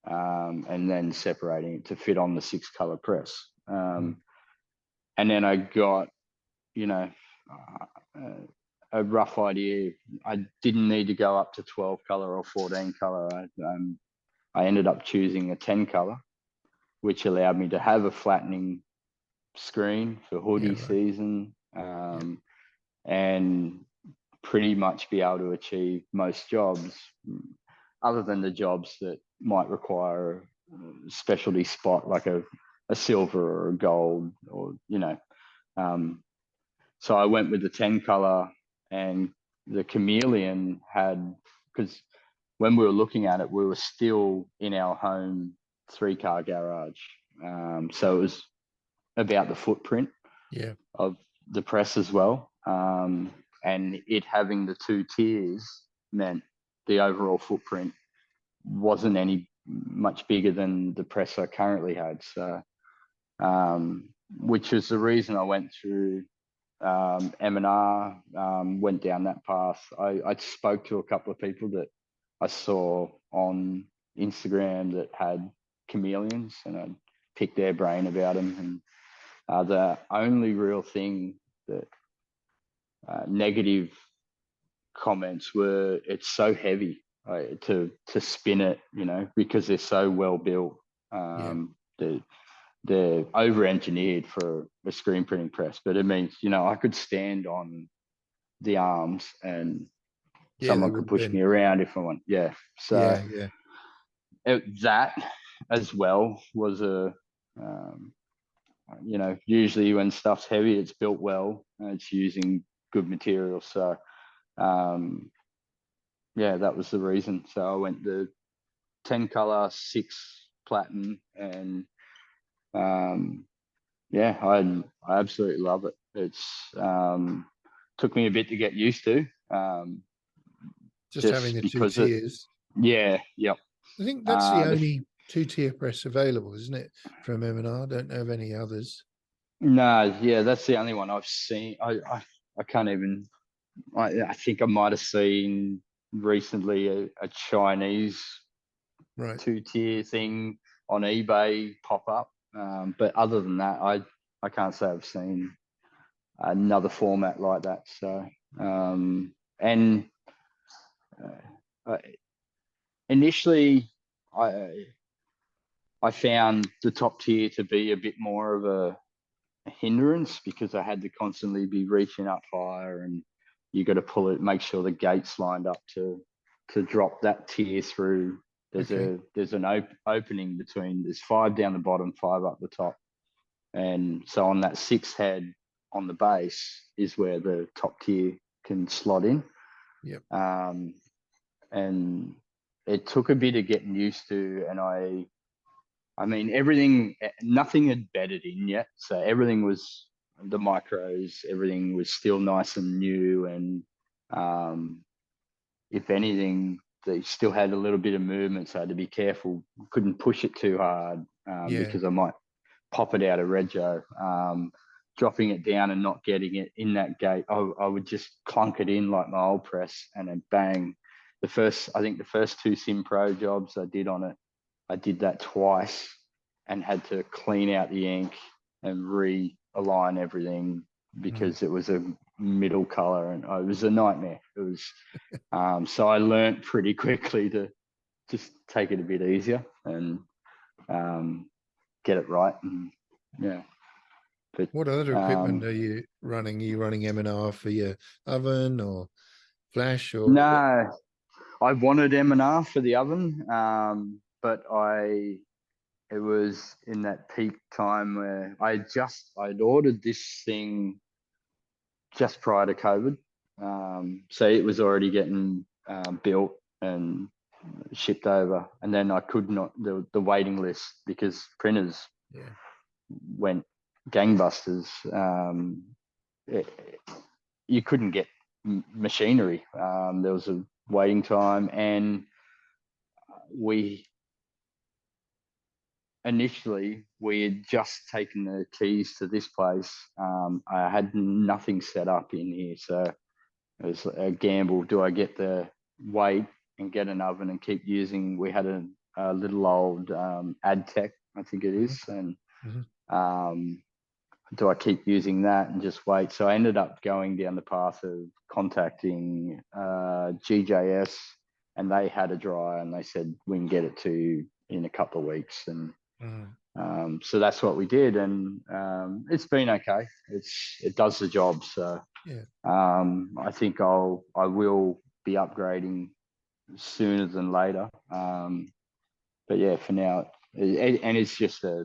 and then separating it to fit on the 6-color press. And then I got, a rough idea. I didn't need to go up to 12-color or 14-color. I ended up choosing a 10-color, which allowed me to have a flattening screen for hoodie season, and pretty much be able to achieve most jobs, other than the jobs that might require a specialty spot like a silver or a gold, or so I went with the 10-color, and the chameleon because when we were looking at it, we were still in our home 3-car garage. So it was about the footprint of the press as well. And it having the 2 tiers meant the overall footprint wasn't any much bigger than the press I currently had. So, which was the reason I went through M&R, went down that path. I spoke to a couple of people that I saw on Instagram that had chameleons, and I picked their brain about them. And the only real thing that negative comments were, it's so heavy to spin it, because they're so well built. They're over-engineered for a screen printing press, but it means, I could stand on the arms and someone could push me around if I want. Yeah. So that as well was usually when stuff's heavy, it's built well and it's using good material. So, that was the reason. So I went the 10-color, 6 platinum, and I absolutely love it. It's took me a bit to get used to. Just having the 2 tiers. Yep. I think that's the only 2-tier press available, isn't it, from M&R? I don't know of any others. No, that's the only one I've seen. I can't even. I think I might have seen recently a Chinese 2-tier thing on eBay pop up, but other than that, I can't say I've seen another format like that. So, initially, I found the top tier to be a bit more of a hindrance, because I had to constantly be reaching up higher and, you got to pull it, make sure the gate's lined up to drop that tier through. There's an opening between, there's 5 down the bottom, 5 up the top. And so on that 6 head on the base is where the top tier can slot in. Yep. And it took a bit of getting used to, and I mean, nothing had bedded in yet. So everything was, the micros, everything was still nice and new. And if anything, they still had a little bit of movement. So I had to be careful. Couldn't push it too hard because I might pop it out of rego. Dropping it down and not getting it in that gate, I would just clunk it in like my old press, and then bang. I think the first 2 Sim Pro jobs I did on it, I did that twice and had to clean out the ink and realign everything because it was a middle color, and it was a nightmare. It was so I learnt pretty quickly to just take it a bit easier and get it right. And yeah. But what other equipment are you running? Are you running M&R for your oven or flash or? No, I wanted M&R for the oven, but it was in that peak time where I'd ordered this thing just prior to COVID. So it was already getting built and shipped over. And then I could not, the waiting list, because printers went gangbusters. You couldn't get machinery. There was a waiting time, and initially we had just taken the keys to this place. I had nothing set up in here, so it was a gamble. Do I get the weight and get an oven and keep using? We had a little old AdTech, I think it is, and do I keep using that and just wait? So I ended up going down the path of contacting GJS, and they had a dryer, and they said we can get it to you in a couple of weeks. And so that's what we did, and it's been okay. It does the job. So I think I will be upgrading sooner than later. But yeah, for now, and it's just a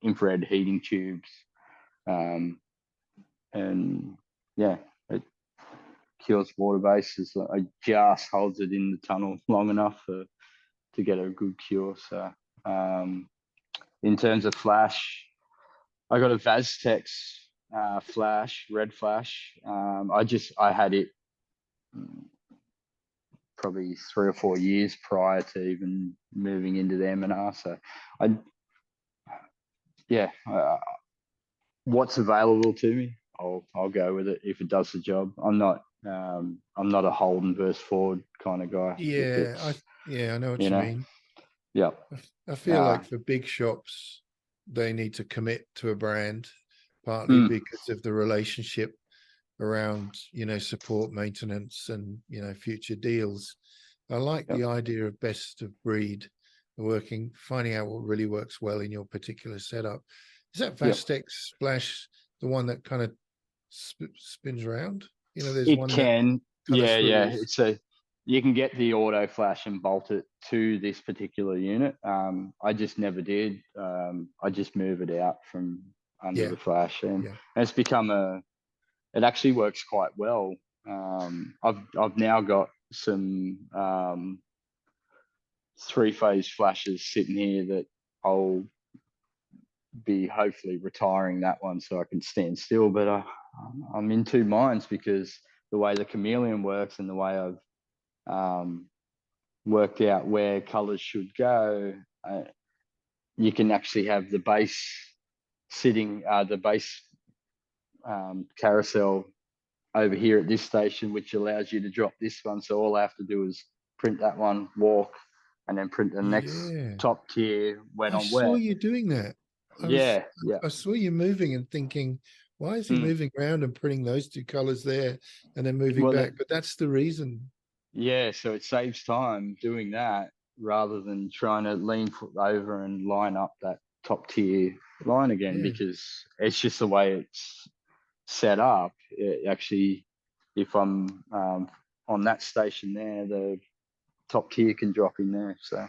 infrared heating tubes. And yeah, it cures water bases. It just holds it in the tunnel long enough to get a good cure. So in terms of flash, I got a Vaztex flash, red flash. I had it probably 3 or 4 years prior to even moving into the M&R. So what's available to me, I'll go with it if it does the job. I'm not a Holden versus Ford kind of guy. I know what you mean. Yeah. I feel like for big shops, they need to commit to a brand, partly because of the relationship around, support, maintenance, and, future deals. I like the idea of best of breed, finding out what really works well in your particular setup. Is that Vaztex splash the one that kind of spins around? There's it one can. Yeah. It's you can get the auto flash and bolt it to this particular unit. I just never did. I just move it out from under the flash, and it's become it actually works quite well. I've now got some 3-phase flashes sitting here that I'll be hopefully retiring that one so I can stand still. But I'm in 2 minds, because the way the chameleon works and the way I've worked out where colors should go, you can actually have the base sitting, the base carousel over here at this station, which allows you to drop this one. So all I have to do is print that one, walk, and then print the next top tier wet on wet. I saw you doing that. I saw you moving and thinking, why is he moving around and putting those 2 colors there and then moving back? But that's the reason. Yeah, so it saves time doing that rather than trying to lean over and line up that top tier line again, because it's just the way it's set up. It actually, if I'm on that station there, the top tier can drop in there. So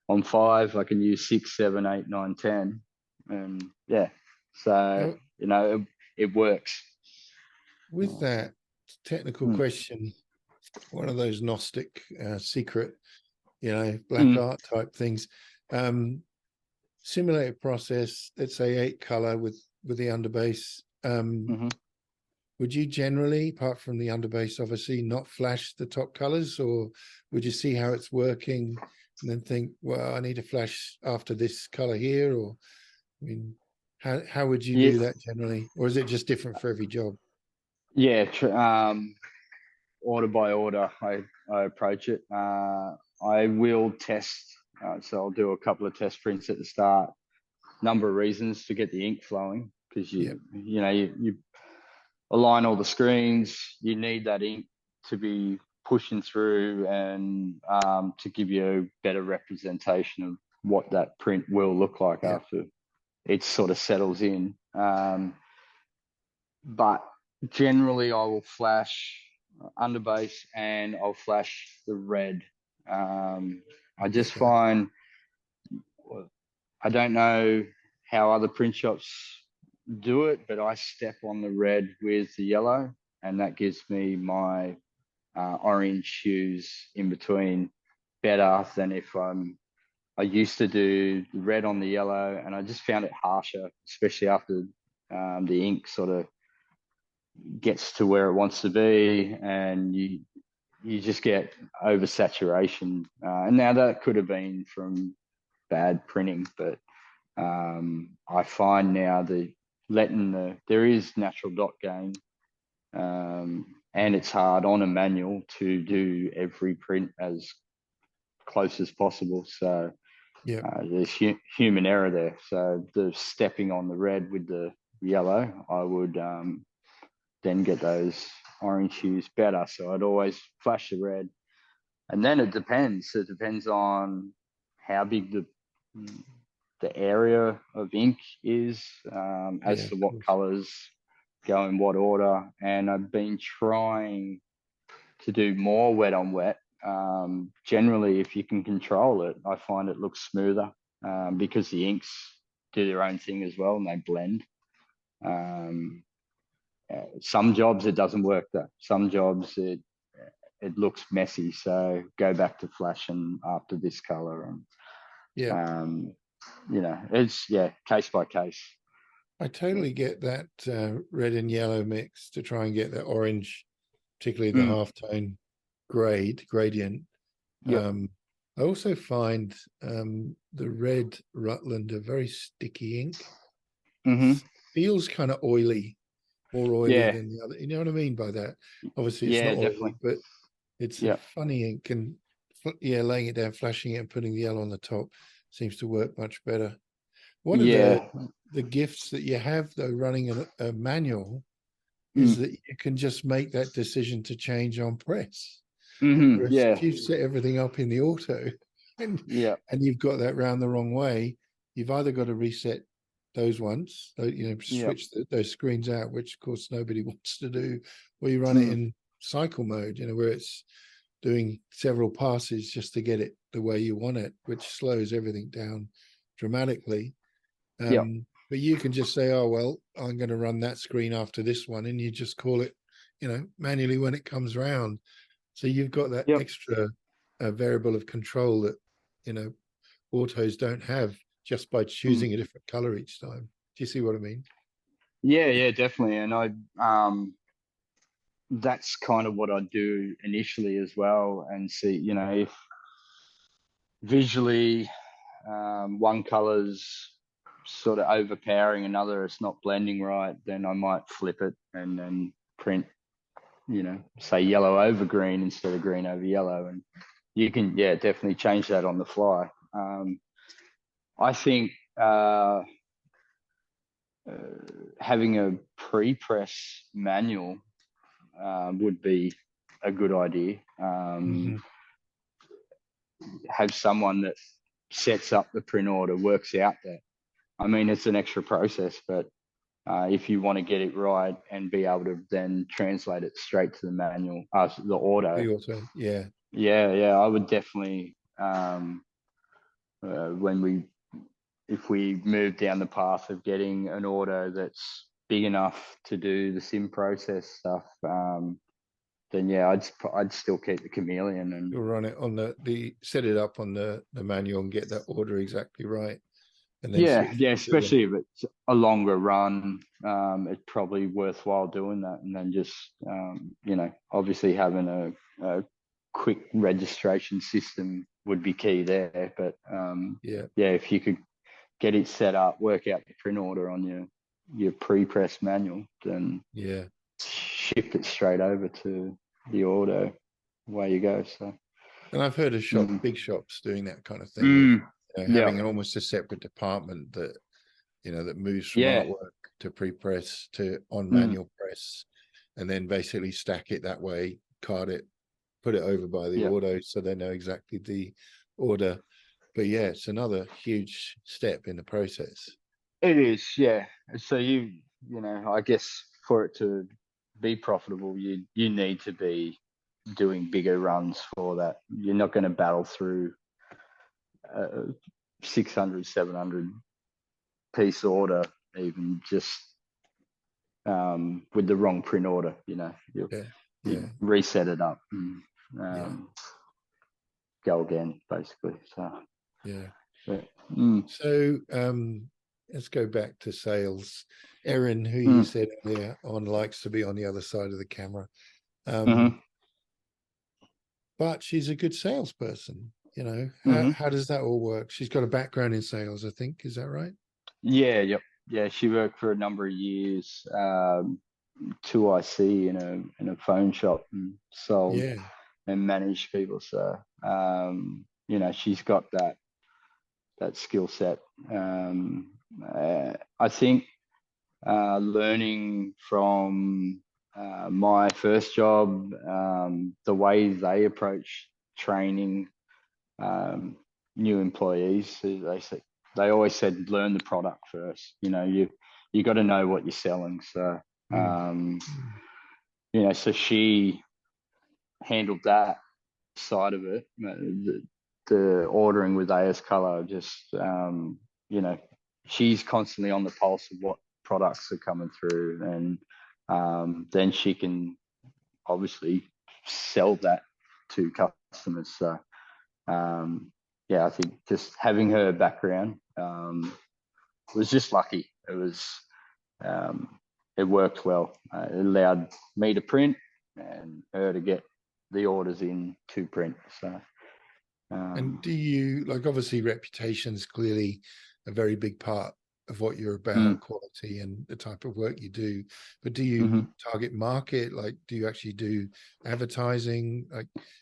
on 5, I can use 6, 7, 8, 9, 10, and yeah. So it works. With that technical question, one of those Gnostic secret, black art type things. Simulated process, let's say 8 color with the underbase. Would you generally, apart from the underbase, obviously not flash the top colors, or would you see how it's working and then think, well, I need to flash after this color here? Or, I mean, how would you do that generally? Or is it just different for every job? Yeah, order by order, I approach it. I will test, so I'll do a couple of test prints at the start. Number of reasons to get the ink flowing, because you align all the screens. You need that ink to be pushing through and to give you a better representation of what that print will look like after it sort of settles in. But generally, I will flash underbase and I'll flash the red. I just find, I don't know how other print shops do it, but I step on the red with the yellow, and that gives me my orange hues in between better than if I used to do the red on the yellow, and I just found it harsher, especially after the ink sort of gets to where it wants to be, and you just get oversaturation. And now that could have been from bad printing, but I find now that there is natural dot gain, and it's hard on a manual to do every print as close as possible. So there's human error there. So the stepping on the red with the yellow, I would then get those orange hues better. So I'd always flash the red, and then it depends. It depends on how big the area of ink is, as to what colors go in what order. And I've been trying to do more wet on wet. Generally, if you can control it, I find it looks smoother, because the inks do their own thing as well and they blend. Some jobs it doesn't work though. Some jobs it looks messy, so go back to flashing after this color, and it's case by case. I totally get that red and yellow mix to try and get that orange, particularly the halftone gradient. I also find the red Rutland a very sticky ink. Feels kind of oily, more oily than the other. You know what I mean by that? Obviously, it's not definitely oily, but it's a funny ink. And laying it down, flashing it, and putting the yellow on the top seems to work much better. One of the gifts that you have, though, running a manual is that you can just make that decision to change on press. Whereas if you set everything up in the auto and you've got that round the wrong way, you've either got to reset those ones, switch those screens out, which of course nobody wants to do, or you run it in cycle mode, where it's doing several passes just to get it the way you want it, which slows everything down dramatically. But you can just say, oh, well, I'm going to run that screen after this one, and you just call it, manually when it comes round. So you've got that extra variable of control that, autos don't have just by choosing a different color each time. Do you see what I mean? Yeah, definitely. And that's kind of what I do initially as well, and see, if visually one color's sort of overpowering another, it's not blending right, then I might flip it and then print, say yellow over green instead of green over yellow. And you can, definitely change that on the fly. I think having a pre-press manual would be a good idea. Have someone that sets up the print order, works out that. I mean, it's an extra process, but if you want to get it right and be able to then translate it straight to the manual, the auto. The auto, yeah. Yeah, I would definitely, if we move down the path of getting an auto that's big enough to do the sim process stuff, then yeah, I'd still keep the chameleon and You'll run it on set it up on the manual and get that order exactly right, and then yeah, switch. especially if it's a longer run, it's probably worthwhile doing that, and then just obviously having a quick registration system would be key there. But yeah, if you could get it set up, work out the print order on your pre-press manual, then yeah, ship it straight over to the auto. Away you go. So, and I've heard of big shops doing that kind of thing of having almost a separate department that that moves from artwork to pre-press to on manual press, and then basically stack it that way, card it, put it over by the auto so they know exactly the order. But yeah, it's another huge step in the process. It is, yeah. So I guess for it to be profitable, you need to be doing bigger runs for that. You're not going to battle through 600, 700 piece order, even just with the wrong print order. You reset it up and go again, basically. So So let's go back to sales. Erin, who you said earlier on, likes to be on the other side of the camera. But she's a good salesperson. How does that all work? She's got a background in sales, I think. Is that right? Yeah. She worked for a number of years, 2IC in a phone shop and sold and managed people. So she's got that skill set. I think learning from my first job, the way they approach training new employees, they always said learn the product first. You got to know what you're selling. So so she handled that side of it. The ordering with AS Color, just she's constantly on the pulse of what products are coming through, and then she can obviously sell that to customers. So I think just having her background was just lucky. It worked well. It allowed me to print and her to get the orders in to print. So and do you obviously reputation's clearly a very big part of what you're about, quality and the type of work you do, but do you target market? Do you actually do advertising?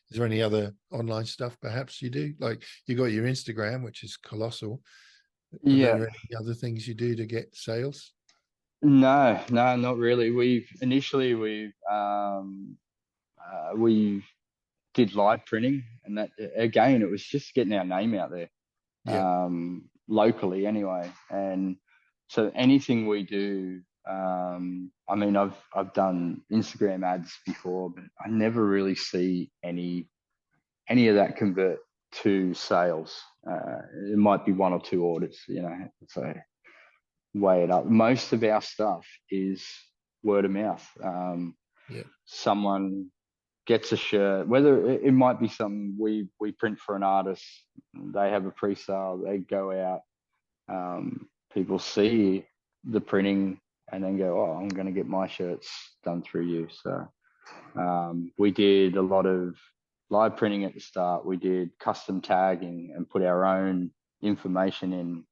Is there any other online stuff perhaps you do? You got your Instagram, which is colossal. Are there any other things you do to get sales? No, not really. We did live printing, and that again, it was just getting our name out there. Locally anyway. And so anything we do, I've done Instagram ads before, but I never really see any of that convert to sales. It might be one or two orders, so weigh it up. Most of our stuff is word of mouth. Someone gets a shirt, whether it might be something we print for an artist, they have a pre-sale, they go out, people see the printing and then go, oh, I'm going to get my shirts done through you. So we did a lot of live printing at the start. We did custom tagging and put our own information in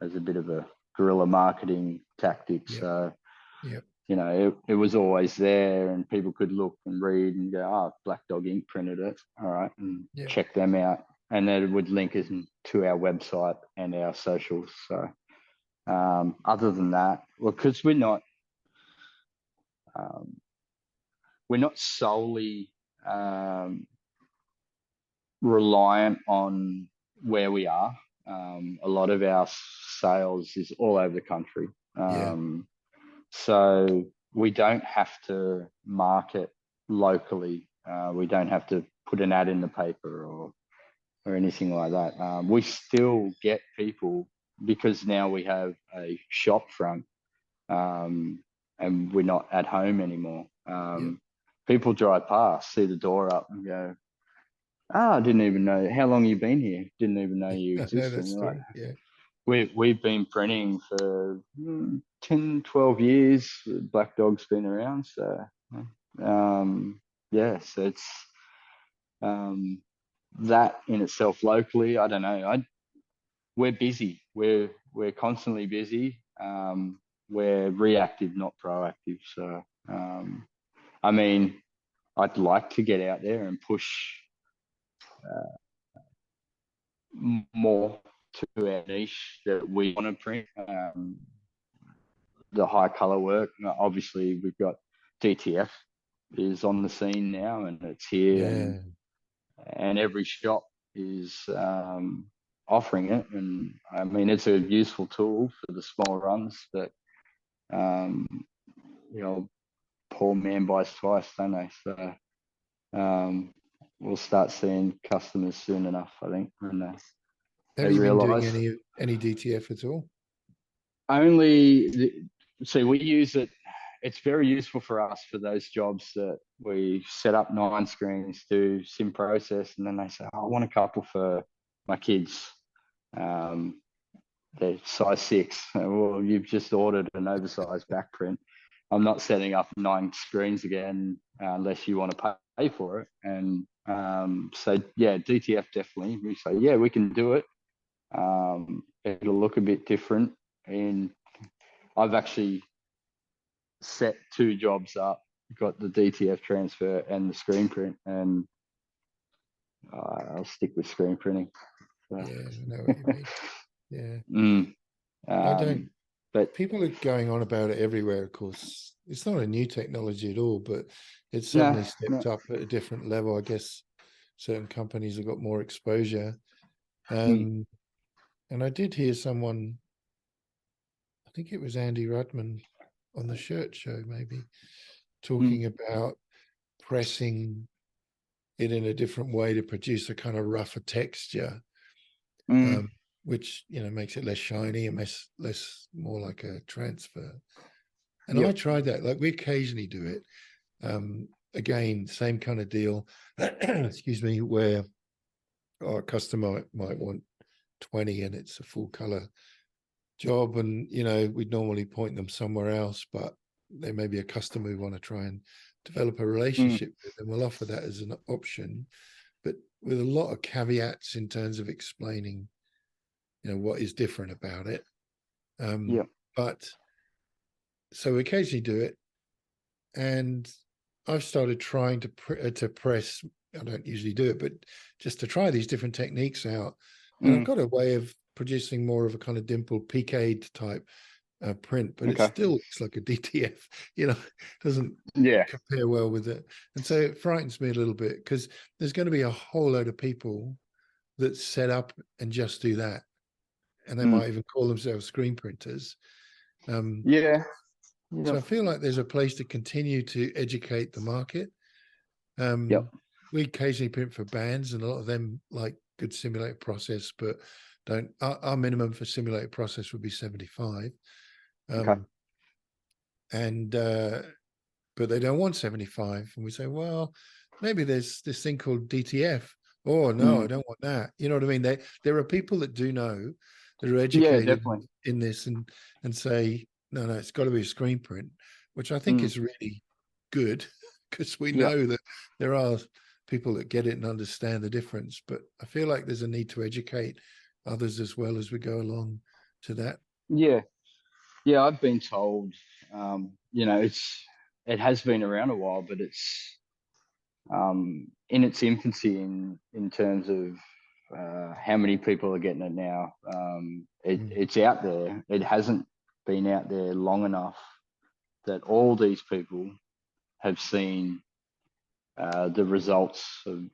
as a bit of a guerrilla marketing tactic. So it was always there, and people could look and read and go, oh, Black Dog Ink printed it. All right. And check them out. And then it would link us to our website and our socials. So other than that, because we're not solely reliant on where we are. A lot of our sales is all over the country. So we don't have to market locally. We don't have to put an ad in the paper or anything like that. We still get people because now we have a shop front, and we're not at home anymore. Yeah. People drive past, see the door up, and go, "Ah, I didn't even know. How long you been here? Didn't even know you I know existed." that And we're like, story. Yeah. we've been printing for 10, 12 years. Black Dog's been around, so yeah. So it's that in itself locally. I don't know. We're busy. We're constantly busy. We're reactive, not proactive. So I mean, I'd like to get out there and push more to our niche that we want to print. The high color work. Obviously, we've got DTF is on the scene now, and it's here, Yeah. and every shop is offering it. And I mean, it's a useful tool for the small runs, but um, you know, poor man buys twice, don't they? So we'll start seeing customers soon enough, I think, when Have they you been doing realise. any DTF at all? Only, see, we use it. It's very useful for us for those jobs that we set up 9 screens, do sim process, and then they say, oh, I want a couple for my kids. They're size 6. Well, you've just ordered an oversized back print. I'm not setting up 9 screens again unless you want to pay for it. And so, yeah, DTF definitely. We say, yeah, we can do it. It'll look a bit different. And I've actually set 2 jobs up, got the DTF transfer and the screen print, and I'll stick with screen printing. So. Yeah, I know what you mean. Yeah. I don't. But People are going on about it everywhere, of course. It's not a new technology at all, but it's no, suddenly stepped up at a different level. I guess certain companies have got more exposure. And I did hear someone, I think it was Andy Rudman on the Shirt Show, maybe, talking about pressing it in a different way to produce a kind of rougher texture, which makes it less shiny and less more like a transfer. And I tried that. Like, we occasionally do it. Again, same kind of deal. Excuse me, where our customer might want 20 and it's a full color job, and we'd normally point them somewhere else, but there may be a customer we want to try and develop a relationship with, and we'll offer that as an option, but with a lot of caveats in terms of explaining what is different about it. But so we occasionally do it, and I've started trying to press. I don't usually do it, but just to try these different techniques out, and I've got a way of producing more of a kind of dimpled piqued type print, but it still looks like a DTF. Doesn't compare well with it, and so it frightens me a little bit, because there's going to be a whole load of people that set up and just do that, and they might even call themselves screen printers. So I feel like there's a place to continue to educate the market. We occasionally print for bands, and a lot of them like good simulated process, but don't. Our minimum for simulated process would be 75. And but they don't want 75, and we say, well, maybe there's this thing called DTF. Oh no, I don't want that. You know what I mean? There are people that do know, that are educated in this, and say, no, it's got to be a screen print, which I think is really good, because we know that there are people that get it and understand the difference. But I feel like there's a need to educate others as well as we go along to that. Yeah, I've been told, it has been around a while, but it's in its infancy in terms of how many people are getting it now. It's out there. It hasn't been out there long enough that all these people have seen the results of,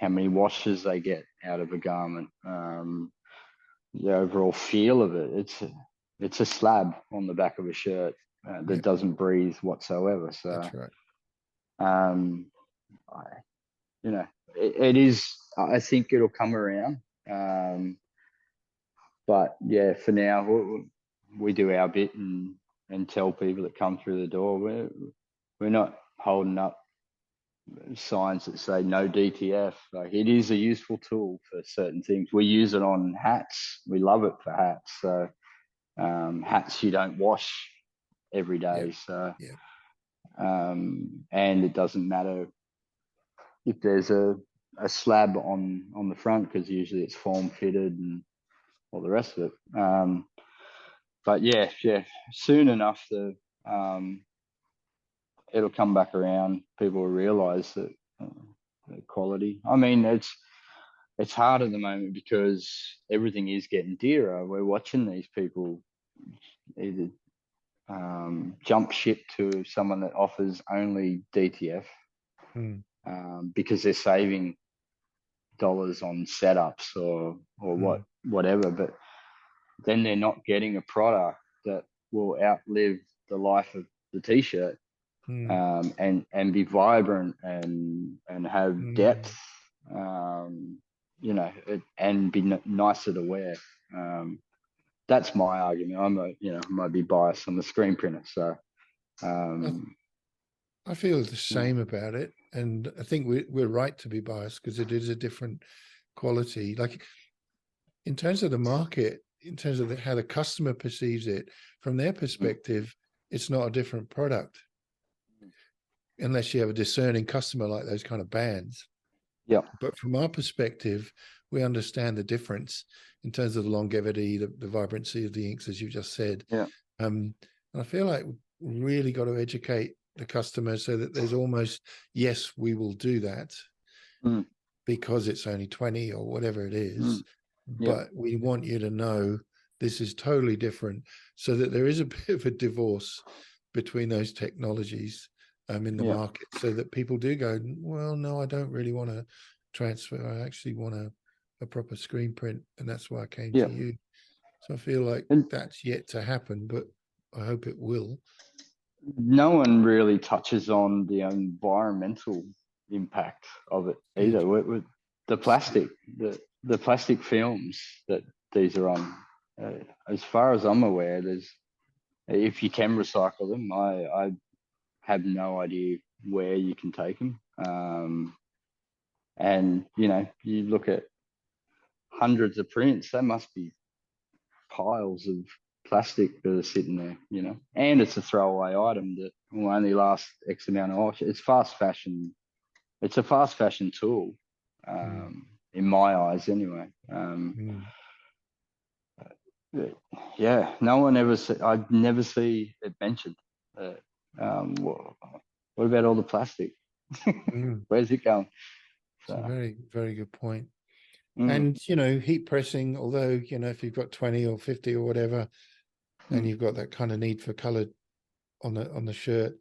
how many washes they get out of a garment, the overall feel of it. It's a slab on the back of a shirt. that doesn't breathe whatsoever. So that's right. I, you know, it is. I think it'll come around. But yeah, for now, we do our bit and tell people that come through the door. We're not holding up signs that say no DTF. Like, it is a useful tool for certain things. We use it on hats. We love it for hats. So hats you don't wash every day. So and it doesn't matter if there's a slab on the front, because usually it's form fitted and all the rest of it. But yeah, soon enough it'll come back around. People will realise that the quality. I mean, it's hard at the moment because everything is getting dearer. We're watching these people either jump ship to someone that offers only DTF because they're saving dollars on setups or whatever, but then they're not getting a product that will outlive the life of the t-shirt and be vibrant and have depth, and be nicer to wear. That's my argument. I might be biased. I'm a screen printer, so I feel the same about it, and I think we're right to be biased because it is a different quality. Like, in terms of the market, in terms of how the customer perceives it, from their perspective, it's not a different product, unless you have a discerning customer like those kind of bands. Yeah. But from our perspective, we understand the difference in terms of the longevity, the vibrancy of the inks, as you just said. Yeah. And I feel like we really got to educate the customer so that there's almost, yes, we will do that because it's only 20 or whatever it is. But we want you to know this is totally different, so that there is a bit of a divorce between those technologies in the market, so that people do go, well, no, I don't really want to transfer. I actually want a proper screen print, and that's why I came to you. So I feel like that's yet to happen, but I hope it will. No one really touches on the environmental impact of it either. With the plastic, the plastic films that these are on, as far as I'm aware, if you can recycle them, I have no idea where you can take them. And you look at hundreds of prints, there must be piles of plastic that are sitting there, and it's a throwaway item that will only last X amount of hours. It's fast fashion. It's a fast fashion tool, in my eyes anyway. Yeah, no one ever I'd never see it mentioned. What about all the plastic? Where's it going? It's a very, very good point. And heat pressing, although if you've got 20 or 50 or whatever, and you've got that kind of need for color on the shirt,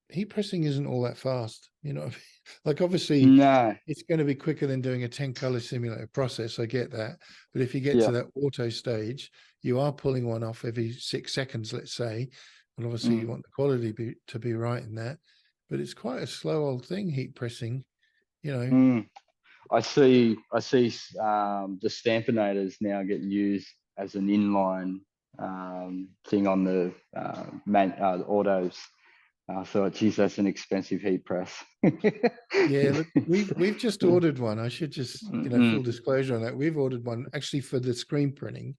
heat pressing isn't all that fast. Like, obviously it's going to be quicker than doing a 10 color simulator process. I get that, but if you get to that auto stage, you are pulling one off every 6 seconds, let's say, and obviously you want the quality to be right in that. But it's quite a slow old thing, heat pressing. I see the Stampinators now getting used as an inline thing on the autos. So, geez, that's an expensive heat press. Yeah, look, we've just ordered one. I should just, full disclosure on that. We've ordered one actually for the screen printing.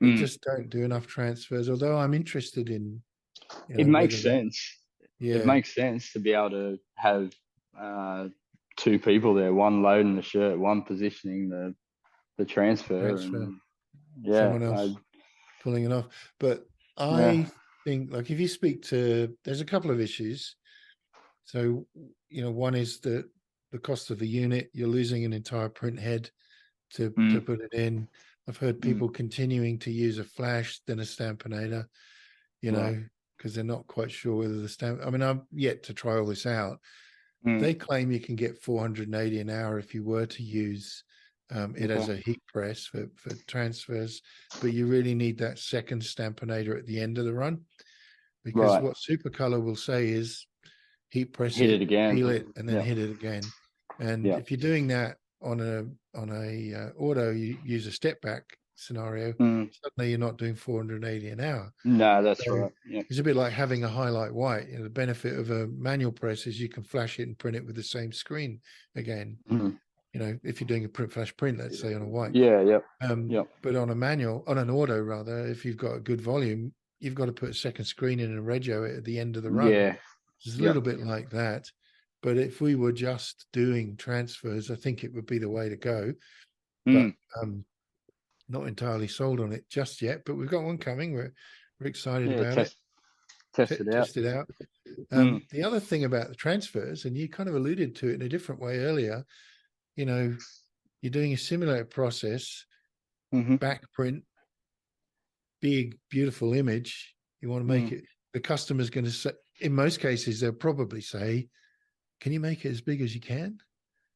We just don't do enough transfers, although I'm interested in. It makes sense. Yeah, it makes sense to be able to have two people there, one loading the shirt, one positioning the transfer. And someone else pulling it off. But I think, like, if you speak to, there's a couple of issues. So, one is the cost of the unit. You're losing an entire print head to put it in. I've heard people continuing to use a flash than a Stampinator, because they're not quite sure whether the stamp. I mean, I'm yet to try all this out. They claim you can get 480 an hour if you were to use it as a heat press for transfers, but you really need that second Stampinator at the end of the run. because Right. what Supercolor will say is heat press Hit it, it again. peel it, and then Yeah. hit it again. And Yeah. if you're doing that on a auto, you use a step back scenario, suddenly you're not doing 480 an hour. No, that's So right. Yeah. it's a bit like having a highlight white. The benefit of a manual press is you can flash it and print it with the same screen again. If you're doing a print flash print, let's say on a white. Yeah. Yep. Yep. But on an auto rather, if you've got a good volume, you've got to put a second screen in and regio it at the end of the run. Yeah. It's a little bit like that. But if we were just doing transfers, I think it would be the way to go. But not entirely sold on it just yet. But we've got one coming. We're excited about it. Test it out. Test it out. The other thing about the transfers, and you kind of alluded to it in a different way earlier, you're doing a simulated process, back print, big, beautiful image. You want to make it, the customer's going to say, in most cases, they'll probably say, can you make it as big as you can?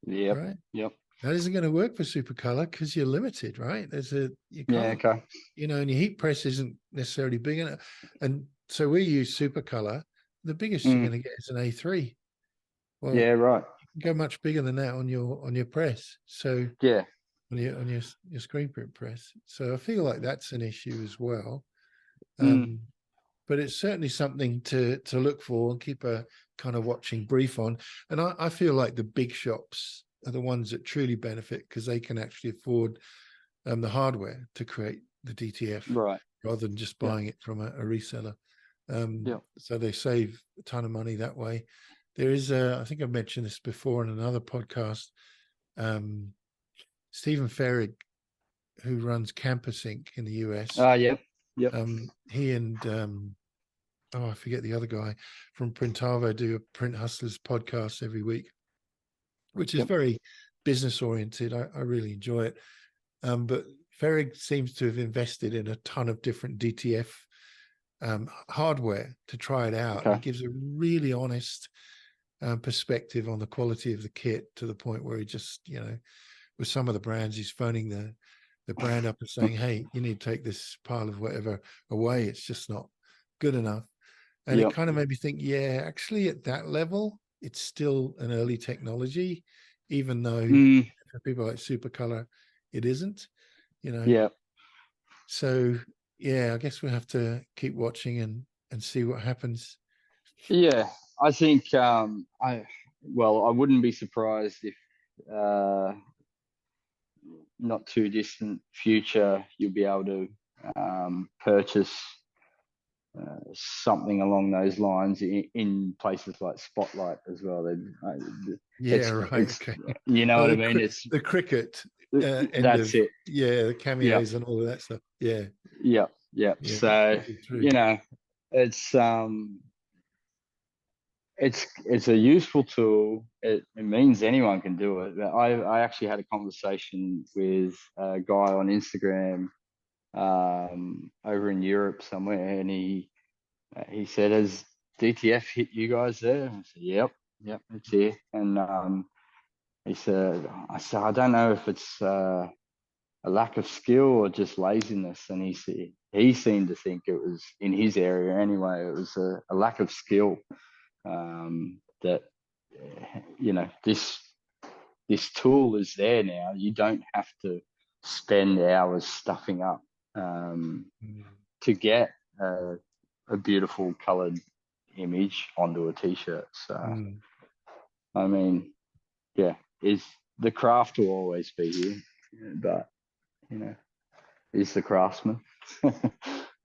Yeah. Right. Yep. That isn't going to work for Supercolor because you're limited, right? You can't, yeah. Okay. And your heat press isn't necessarily big enough. And so we use Supercolor. The biggest you're going to get is an A3. Well, yeah. Right. You can go much bigger than that on your press. So yeah. On your screen print press. So I feel like that's an issue as well. But it's certainly something to look for and keep a kind of watching brief on. And I feel like the big shops are the ones that truly benefit because they can actually afford the hardware to create the DTF, right, rather than just buying it from a reseller. So they save a ton of money that way. There is I think I've mentioned this before in another podcast. Stephen Ferrig, who runs Campus Inc. in the US. Yep. He and I forget the other guy from Printavo do a Print Hustlers podcast every week, which is very business oriented. I really enjoy it. But Ferrig seems to have invested in a ton of different DTF hardware to try it out. Okay. He gives a really honest perspective on the quality of the kit, to the point where he just, with some of the brands, he's phoning the brand up and saying, hey, you need to take this pile of whatever away. It's just not good enough. And it kind of made me think, actually at that level, it's still an early technology, even though for people like Supercolor, it isn't, Yeah. So, I guess we'll have to keep watching and see what happens. Yeah, I think I wouldn't be surprised if not too distant future you'll be able to purchase something along those lines in places like Spotlight as well. Okay. You know what I mean? It's the cricket that's it. Yeah, the cameos and all of that stuff. Yeah. So it's a useful tool. It means anyone can do it. But I actually had a conversation with a guy on Instagram over in Europe somewhere, and he said, "Has DTF hit you guys there?" I said, "Yep, it's here." And he said, I don't know if it's a lack of skill or just laziness." And he seemed to think it was, in his area anyway, it was a lack of skill. That this tool is there now. You don't have to spend hours stuffing up to get a beautiful colored image onto a t-shirt. So I mean, is the craft will always be here, but is the craftsman.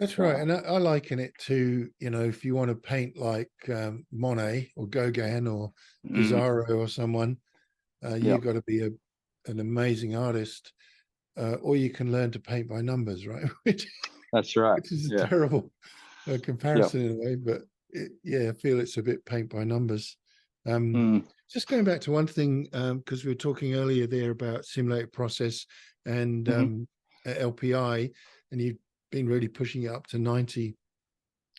That's right. And I liken it to, if you want to paint like Monet or Gauguin or Pissarro or someone, you've got to be an amazing artist, or you can learn to paint by numbers, right? That's right. Which is a terrible comparison in a way, but I feel it's a bit paint by numbers. Just going back to one thing, because we were talking earlier there about simulated process and LPI, and you've been really pushing it up to 90,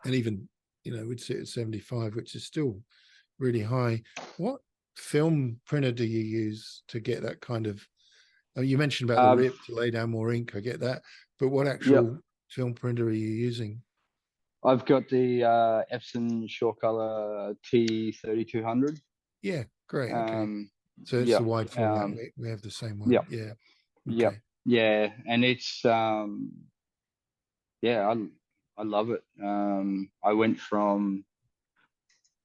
and even we'd sit at 75, which is still really high. What film printer do you use to get that kind of? You mentioned about the rip to lay down more ink. I get that, but what actual film printer are you using? I've got the Epson Shore Color T3200. Yeah, great. Okay. So it's the Yep. wide format. We have the same one. Yep. Yeah. Yep. Okay. Yeah, and it's yeah, I love it. I went from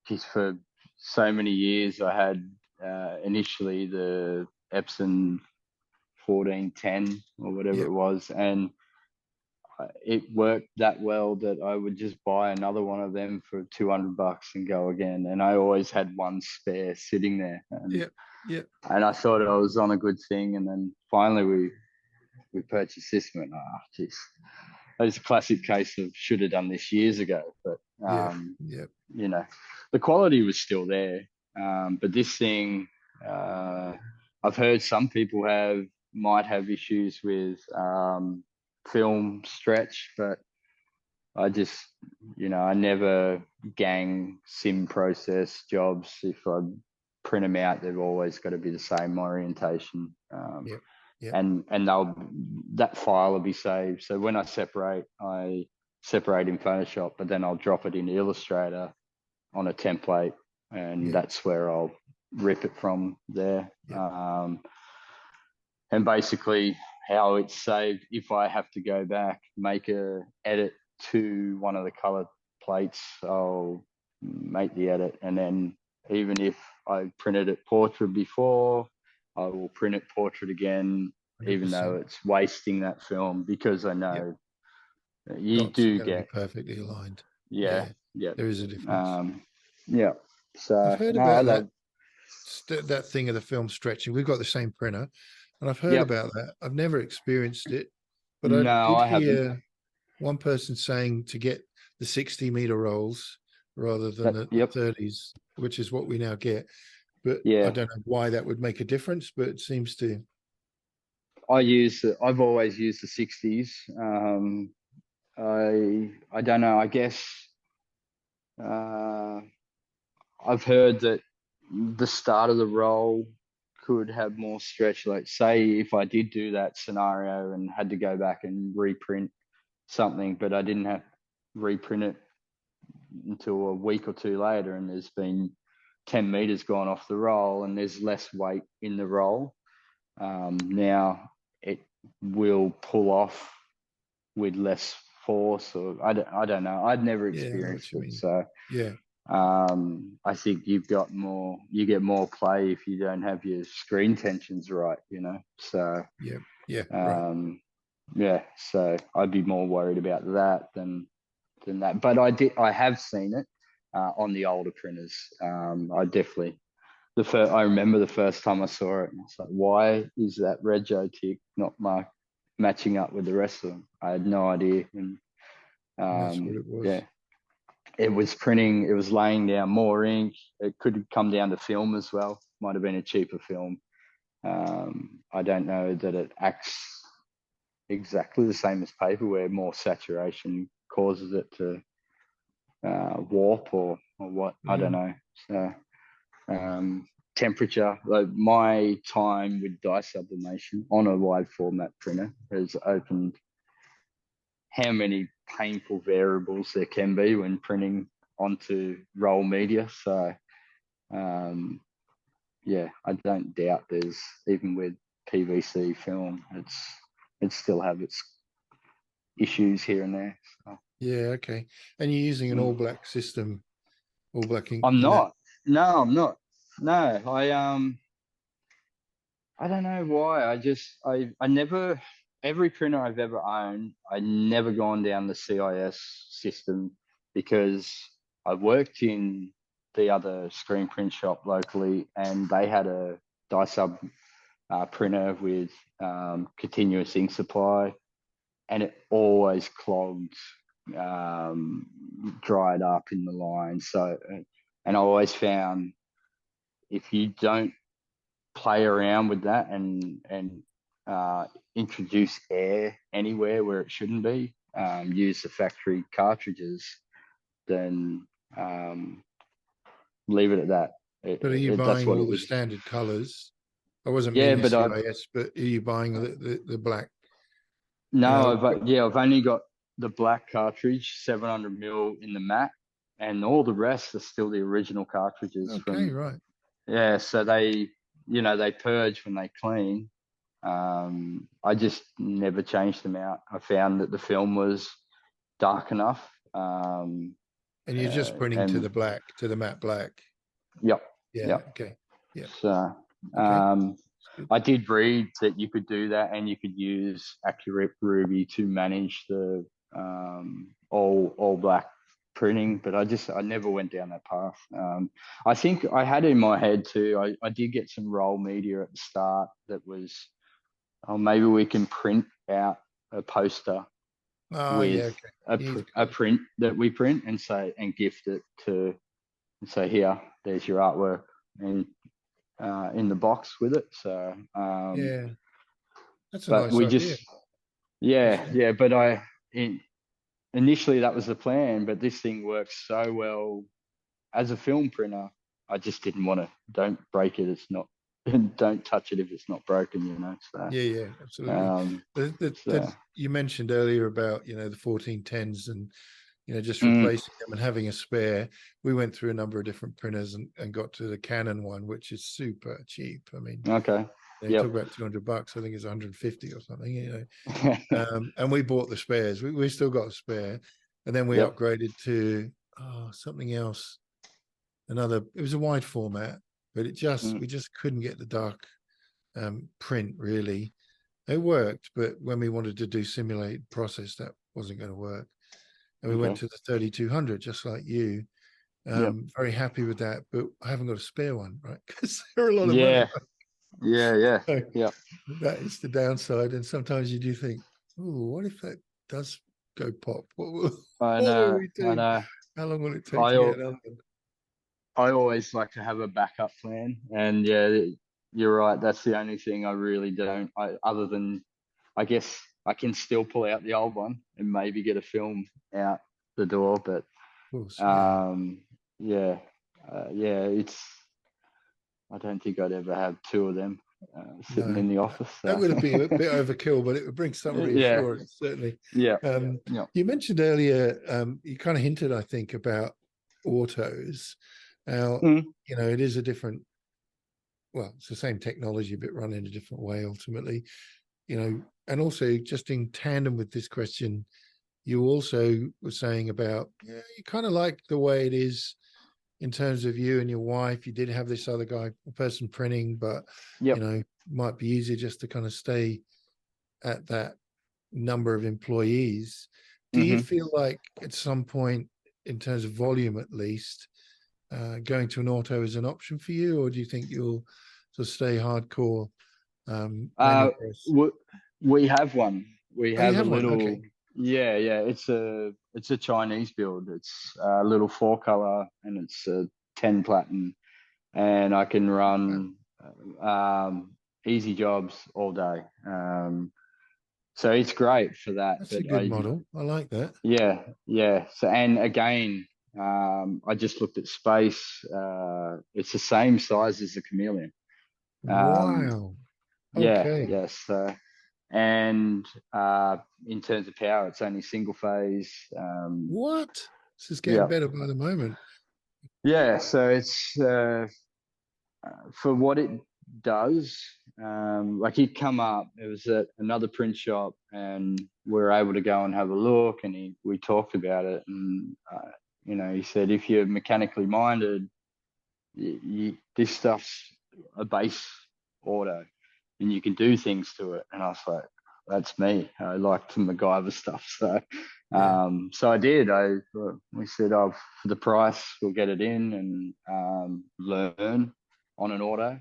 just for so many years. I had initially the Epson 1410 or whatever Yep. it was, and it worked that well that I would just buy another one of them for $200 and go again. And I always had one spare sitting there, Yep. Yep. and I thought I was on a good thing. And then finally we purchased this one. Ah, geez. It's a classic case of should have done this years ago, but Yep. Yep. you know, the quality was still there. But this thing, I've heard some people might have issues with film stretch, but I just, I never gang sim process jobs. If I print them out, they've always got to be the same orientation. Yep. Yep. And that file will be saved. So when I separate in Photoshop, but then I'll drop it in Illustrator on a template, and that's where I'll rip it from there. Yep. And basically how it's saved, if I have to go back, make a edit to one of the color plates, I'll make the edit. And then even if I printed it portrait before, I will print it portrait again, 100%. even though it's wasting that film, because I know you Dots are do going to be get perfectly aligned. yeah. There is a difference. Yeah. So I've heard about that thing of the film stretching. We've got the same printer, and I've heard about that. I've never experienced it, but I did hear one person saying to get the 60-meter rolls rather than the 30s, which is what we now get. But I don't know why that would make a difference, but it seems to. I've always used the 60s. I don't know. I guess I've heard that the start of the roll could have more stretch. Like, say if I did do that scenario and had to go back and reprint something, but I didn't have to reprint it until a week or two later, and there's been 10 meters gone off the roll and there's less weight in the roll. Now it will pull off with less force, or I don't know. I'd never experienced it, so I think you get more play if you don't have your screen tensions right, So so I'd be more worried about that than that. But I have seen it on the older printers. I definitely I remember the first time I saw it, and I was like, why is that rego tick not matching up with the rest of them? I had no idea. And that's what it was. It was printing, it was laying down more ink. It could come down to film as well. Might have been a cheaper film. I don't know that it acts exactly the same as paper, where more saturation causes it to warp or what. I don't know. So temperature, like my time with dye sublimation on a wide format printer has opened how many painful variables there can be when printing onto roll media. So I don't doubt there's, even with PVC film, it still have its issues here and there. So. Yeah, okay. And you're using an all black system, all black ink? I'm not. No, I'm not. No, I don't know why. I never, every printer I've ever owned, I never gone down the CIS system, because I've worked in the other screen print shop locally, and they had a dye sub printer with continuous ink supply, and it always clogged, dried up in the line. So, and I always found if you don't play around with that and introduce air anywhere where it shouldn't be, use the factory cartridges, then leave it at that. But are you buying all the standard colors? I wasn't meaning CIS, but are you buying the black? No, I've only got the black cartridge, 700 mil in the matte, and all the rest are still the original cartridges Okay, from. right. Yeah, so they, they purge when they clean. I just never changed them out. I found that the film was dark enough. And you're just printing to And the black, to the matte black. yep, Yeah. yep. Okay. Yeah. So Okay. Good. I did read that you could do that, and you could use Accurate Ruby to manage the all black printing, but I never went down that path. I think I had in my head too. I did get some roll media at the start that was, oh, maybe we can print out a poster Oh, yeah. with Okay. a print that we print and gift it to, and say, here, there's your artwork, and in the box with it. So Yeah. That's a but nice we idea. just yeah, Actually. yeah. But initially that was the plan, but this thing works so well as a film printer. I just didn't want to. Don't break it. It's not. Don't touch it if it's not broken. So Yeah, absolutely. so You mentioned earlier about, the 1410s and, just mm, replacing them and having a spare. We went through a number of different printers and got to the Canon one, which is super cheap. I mean, okay. they Yep. talk about $200. I think it's 150 or something, and we bought the spares. We still got a spare. And then we Yep. upgraded to something else. It was a wide format, but we just couldn't get the dark print really. It worked, but when we wanted to do simulate process, that wasn't going to work. And we went to the 3200, just like you. Yep. Very happy with that, but I haven't got a spare one, right? Because they're a lot of money. Yeah. Yeah. So Yeah. that is the downside. And sometimes you do think, oh, what if that does go pop? What will we I do? know. How long will it take I to get another one? I always like to have a backup plan, and yeah, you're right. That's the only thing I really don't. Other than, I guess I can still pull out the old one and maybe get a film out the door, but Of course, yeah. yeah, yeah. I don't think I'd ever have two of them sitting No, in the office. that So. would be a bit overkill, but it would bring some Yeah, reassurance, certainly. yeah, Um, yeah. you mentioned earlier, you kind of hinted, I think, about autos. Now, Mm, it is a different, well, it's the same technology, but run in a different way ultimately, and also just in tandem with this question, you also were saying about, you kind of like the way it is in terms of you and your wife. You did have this other person printing, but yep. might be easier just to kind of stay at that number of employees. Do you feel like at some point, in terms of volume at least, going to an auto is an option for you, or do you think you'll sort of stay hardcore manual press? We have one. We Oh, you have a have one. little. Okay. Yeah, yeah. It's a Chinese build. It's a little 4-color, and it's a 10 platinum, and I can Wow. run easy jobs all day. So it's great for that. That's a But good model. I like that. yeah, yeah. So, and again, I just looked at space. It's the same size as the Chameleon. Um, Wow. yeah, Okay. yes. And in terms of power, it's only single phase. What? This is getting Yeah, better by the moment. yeah. So it's for what it does. Like he'd come up. It was at another print shop, and we were able to go and have a look, and we talked about it, and he said if you're mechanically minded, this stuff's a base auto, and you can do things to it. And I was like, that's me. I like to MacGyver stuff. So, Yeah. so I did. We said, oh, for the price, we'll get it in and learn on an auto,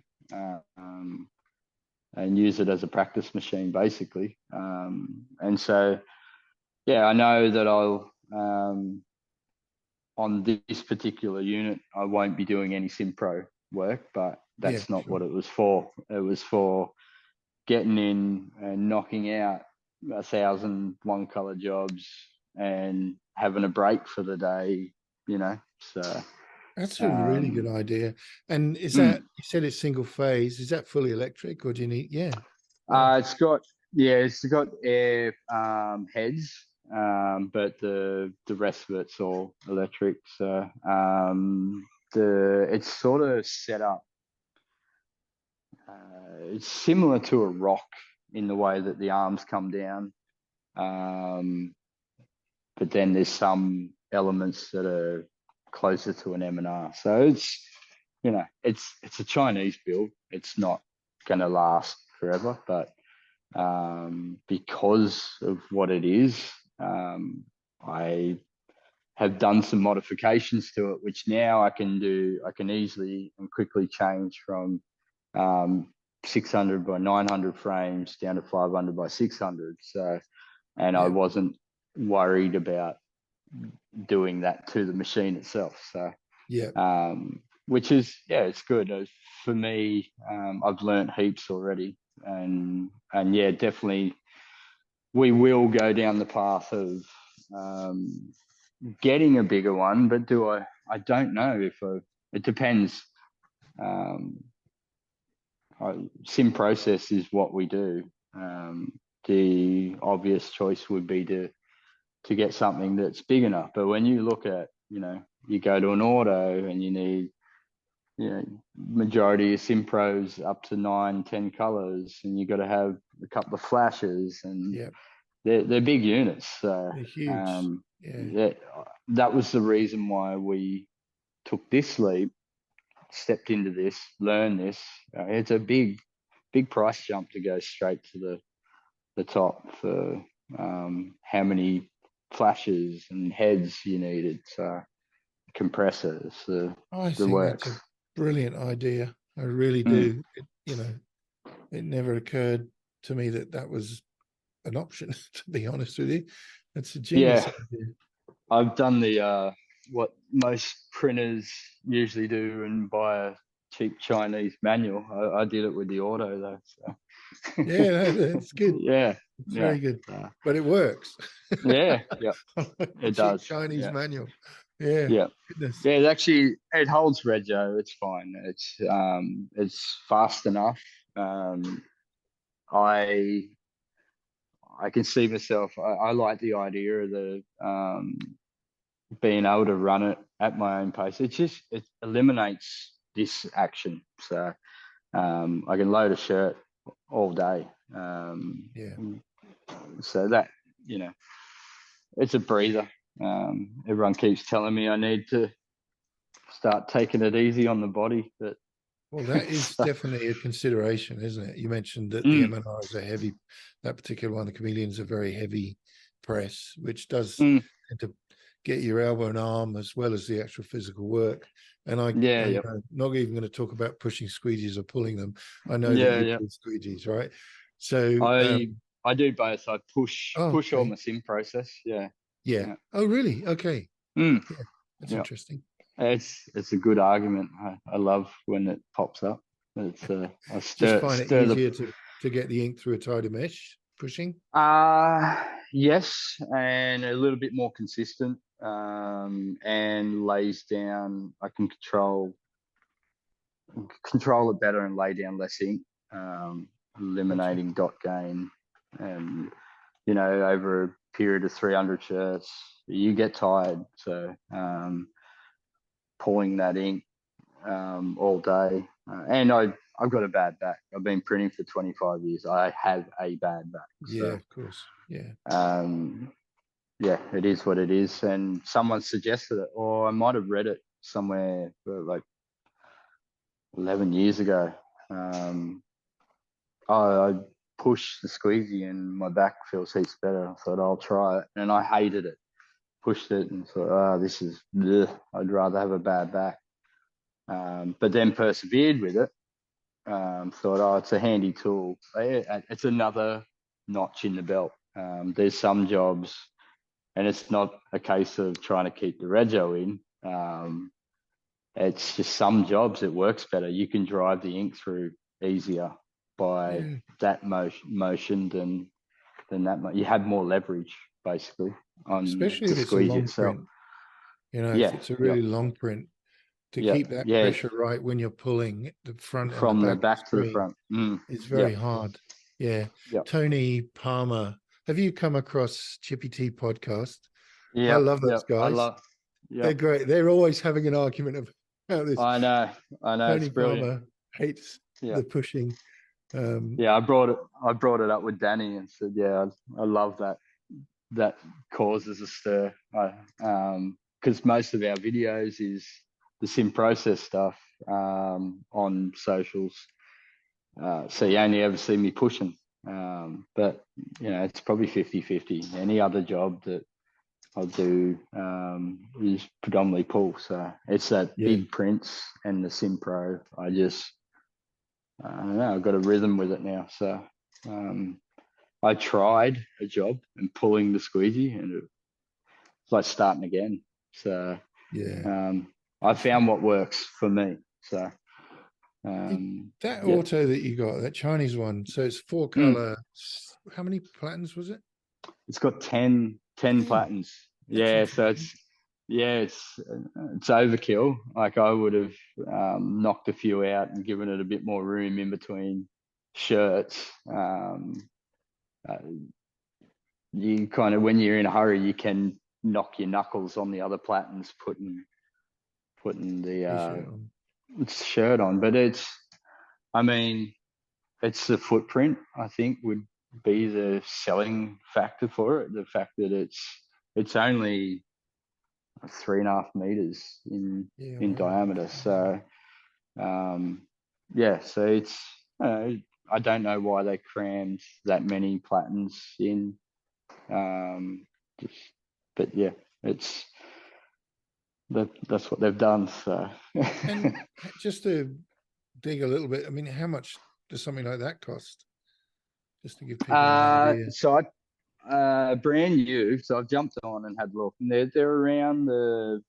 and use it as a practice machine, basically. And so, yeah, I know that I'll, on this particular unit, I won't be doing any SimPro work, but Yeah. that's not Sure. what it was for. It was for getting in and knocking out 1,000 one-color jobs and having a break for the day. So That's a really good um, idea. And is mm, that, you said it's single phase, is that fully electric or do you need, yeah. Wow. it's got air heads, but the rest of it's all electric. So it's sort of set up. It's similar to a rock in the way that the arms come down, but then there's some elements that are closer to an M&R. So it's, you know, it's a Chinese build. It's not going to last forever, but because of what it is, I have done some modifications to it, which now I can do. I can easily and quickly change from 600 by 900 frames down to 500 by 600. So, and I wasn't worried about doing that to the machine itself. So, which is, it's good. For me, I've learned heaps already, and yeah, definitely we will go down the path of getting a bigger one, but I don't know if it depends. Sim process is what we do. The obvious choice would be to get something that's big enough. But when you look at, you go to an auto and you need, majority of sim pros up to 9-10 colors, and you got to have a couple of flashes, and they're big units. So they're huge. That was the reason why we took this leap, stepped into this, learned this. It's a big price jump to go straight to the top for how many flashes and heads you needed, compressors, I the think works. that's a brilliant idea. I really do. It never occurred to me that was an option, to be honest with you. That's a genius idea. I've done the what most printers usually do and buy a cheap Chinese manual. I did it with the auto though. So. Yeah, that's good. It's very good, but it works. It does. Chinese manual. Goodness. Yeah, it holds rego. It's fine. It's fast enough. I can see myself. I like the idea of the being able to run it at my own pace. It eliminates this action. So I can load a shirt all day. So that, it's a breather. Everyone keeps telling me I need to start taking it easy on the body, but well, that is definitely a consideration, isn't it? You mentioned that the M&R is a heavy, that particular one, the Chameleon's a very heavy press, which does tend to get your elbow and arm as well as the actual physical work. And I'm not even going to talk about pushing squeegees or pulling them. I know that you pull squeegees, right? So I do both. I push all my sim process. Yeah. Oh, really? Okay. Yeah, that's interesting. It's a good argument. I love when it pops up. It's just find it easier to get the ink through a tighter mesh pushing. Yes, and a little bit more consistent. And lays down. I can control it better and lay down less ink, eliminating dot gain, and over a period of 300 shirts, you get tired. So pulling that ink all day, and I've got a bad back. I've been printing for 25 years. I have a bad back. So, of course. It is what it is. And someone suggested it, or I might have read it somewhere like 11 years ago. I pushed the squeegee and my back feels heaps better. I thought I'll try it, and I hated it. Pushed it and thought, this is bleh. I'd rather have a bad back. But then persevered with it. Thought, it's a handy tool. It's another notch in the belt. There's some jobs, and it's not a case of trying to keep the rego in. It's just some jobs it works better. You can drive the ink through easier by that motion than that. You have more leverage basically on, especially if it's a long print. If it's a really long print, to keep that pressure right when you're pulling the front from and the back to the front. it's very hard. Tony Palmer have you come across Chippy T podcast? I Yep, love those yep. I guys. love. They're Yep. great. They're always having an argument about this. I know. It's Tony brilliant. Palmer hates Yeah. the pushing. Yeah. I brought it up with Danny and said, yeah, I love that. That causes a stir. Because most of our videos is the sim process stuff on socials. So you only ever see me pushing. But, it's probably 50-50. Any other job that I do is predominantly pull. So it's that Yeah. big prints and the sim pro. I don't know, I've got a rhythm with it now. So I tried a job and pulling the squeegee, and it's like starting again. So Yeah. I found what works for me. So That yeah. auto that you got, that Chinese one, so it's 4 Mm. color. How many platins was it? It's got 10 platins. That's Yeah, so interesting. it's overkill. Like I would have knocked a few out and given it a bit more room in between shirts. You kind of, when you're in a hurry, you can knock your knuckles on the other platins, putting the T-shirt on. shirt on. But I mean, it's the footprint, I think, would be the selling factor for it. The fact that it's only 3.5 meters Yeah, in wow. diameter. So so it's I don't know why they crammed that many platins in. Just, but yeah, it's that's what they've done. So And just to dig a little bit, I mean, how much does something like that cost? Just to give people an idea. so I brand new, so I've jumped on and had a look, and they're around the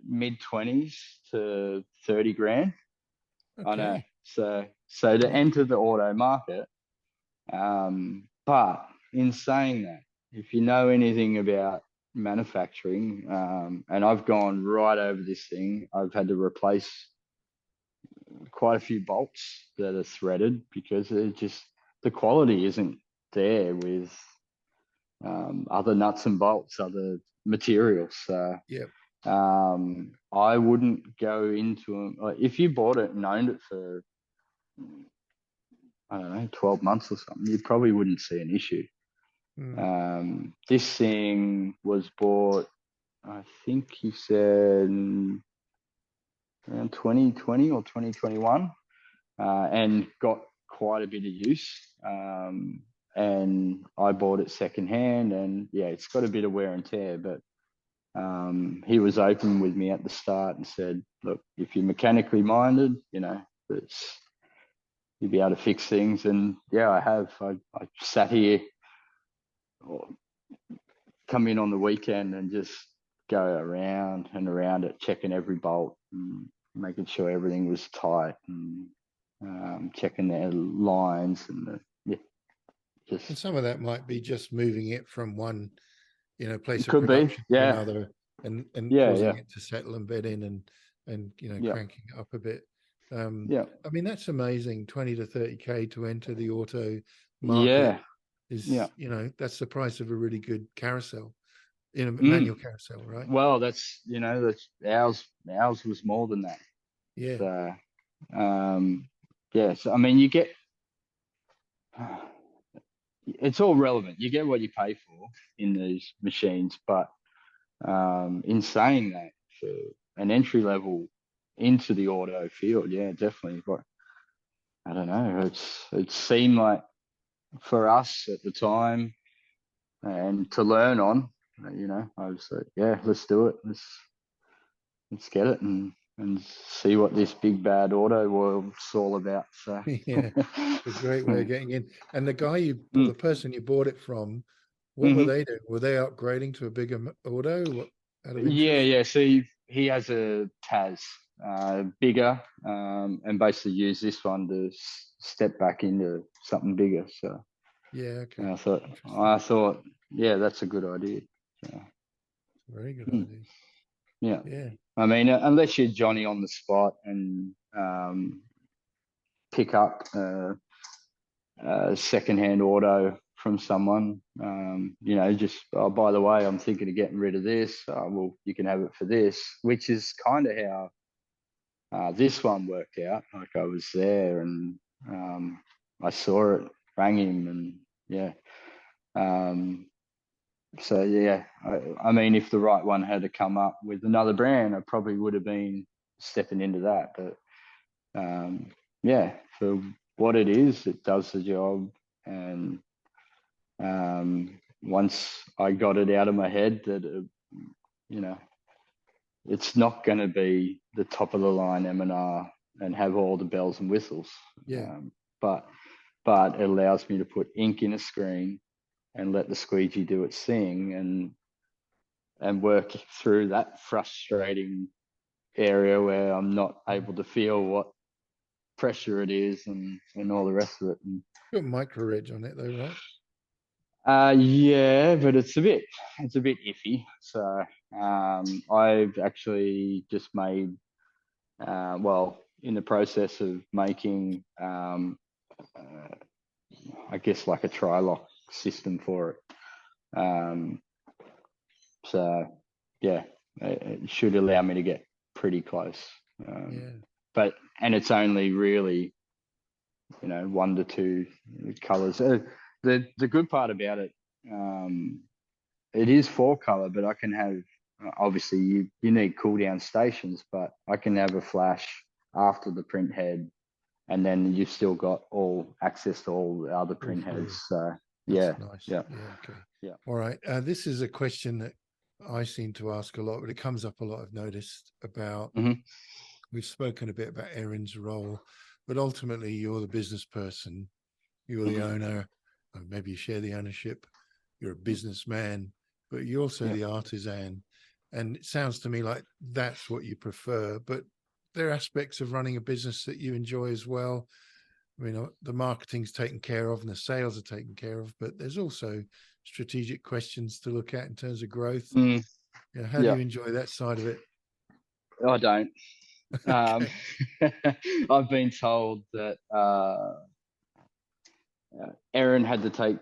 mid-20s to 30 grand. I know. Okay. So to enter the auto market, but in saying that, if you know anything about manufacturing, and I've gone right over this thing, I've had to replace quite a few bolts that are threaded because the quality isn't there with other nuts and bolts, other materials. So Yeah. I wouldn't go into them. Like, if you bought it and owned it for, I don't know, 12 months or something, you probably wouldn't see an issue. This thing was bought, I think he said, around 2020 or 2021, and got quite a bit of use. And I bought it secondhand, and yeah, it's got a bit of wear and tear, but he was open with me at the start and said, look, if you're mechanically minded, you'll be able to fix things. And yeah, I have. I sat here, or come in on the weekend and just go around and around it, checking every bolt and making sure everything was tight, and checking their lines and And some of that might be just moving it from one, place of could be, production to yeah, another, and yeah, causing it to settle and bed in, and yeah, cranking it up a bit. yeah, I mean, that's amazing. 20 to 30K to enter the auto market yeah, yeah. is, that's the price of a really good carousel, Mm. manual carousel, right? Well, that's ours. Ours was more than that. Yeah. So, yeah. So I mean, you get. It's all relevant. You get what you pay for in these machines, but in saying that, for an entry level into the auto field, yeah, definitely. But I don't know. It seemed like for us at the time, and to learn on, I was like, yeah, let's do it. Let's get it and see what this big bad auto world's all about. So Yeah, it's a great way of getting in. And the guy the Mm. person you bought it from, what were Hmm. they doing? Were they upgrading to a bigger auto? What, out of Yeah, interest? yeah. So he has a Taz, bigger, and basically use this one to step back into something bigger. So Yeah, okay. I Interesting. thought, yeah, that's a good idea. So, Very good mm, idea. yeah. Yeah. I mean, unless you're Johnny on the spot and pick up a secondhand auto from someone, you know, just, oh, by the way, I'm thinking of getting rid of this. Well, you can have it for this, which is kind of how this one worked out. Like I was there and I saw it, rang him, and yeah. So yeah, I mean, if the right one had to come up with another brand, I probably would have been stepping into that. But yeah, for what it is, it does the job. And once I got it out of my head that, you know, it's not going to be the top of the line M&R and have all the bells and whistles. Yeah. But it allows me to put ink in a screen and let the squeegee do its thing, and work through that frustrating area where I'm not able to feel what pressure it is and all the rest of it. And, Got micro reg on it though, right? yeah, but it's a bit iffy. So I've actually just made, well, in the process of making, I guess like a tri-lock system for it. So yeah, it should allow me to get pretty close. But it's only really, you know, 1 to 2 colors. The good part about it, it is 4-color, but I can have, obviously you need cool down stations, but I can have a flash after the print head, and then you've still got all access to all the other print heads. So that's nice. Yeah. Okay. Yeah. All right. This is a question that I seem to ask a lot, but it comes up a lot. I've noticed about. We've spoken a bit about Erin's role, but ultimately you're the business person. You're the owner. Or maybe you share the ownership. You're a businessman, but you're also the artisan. And it sounds to me like that's what you prefer. But there are aspects of running a business that you enjoy as well. I mean, the marketing's taken care of and the sales are taken care of, but there's also strategic questions to look at in terms of growth. You know, how do you enjoy that side of it? I don't. Okay. I've been told that Erin had to take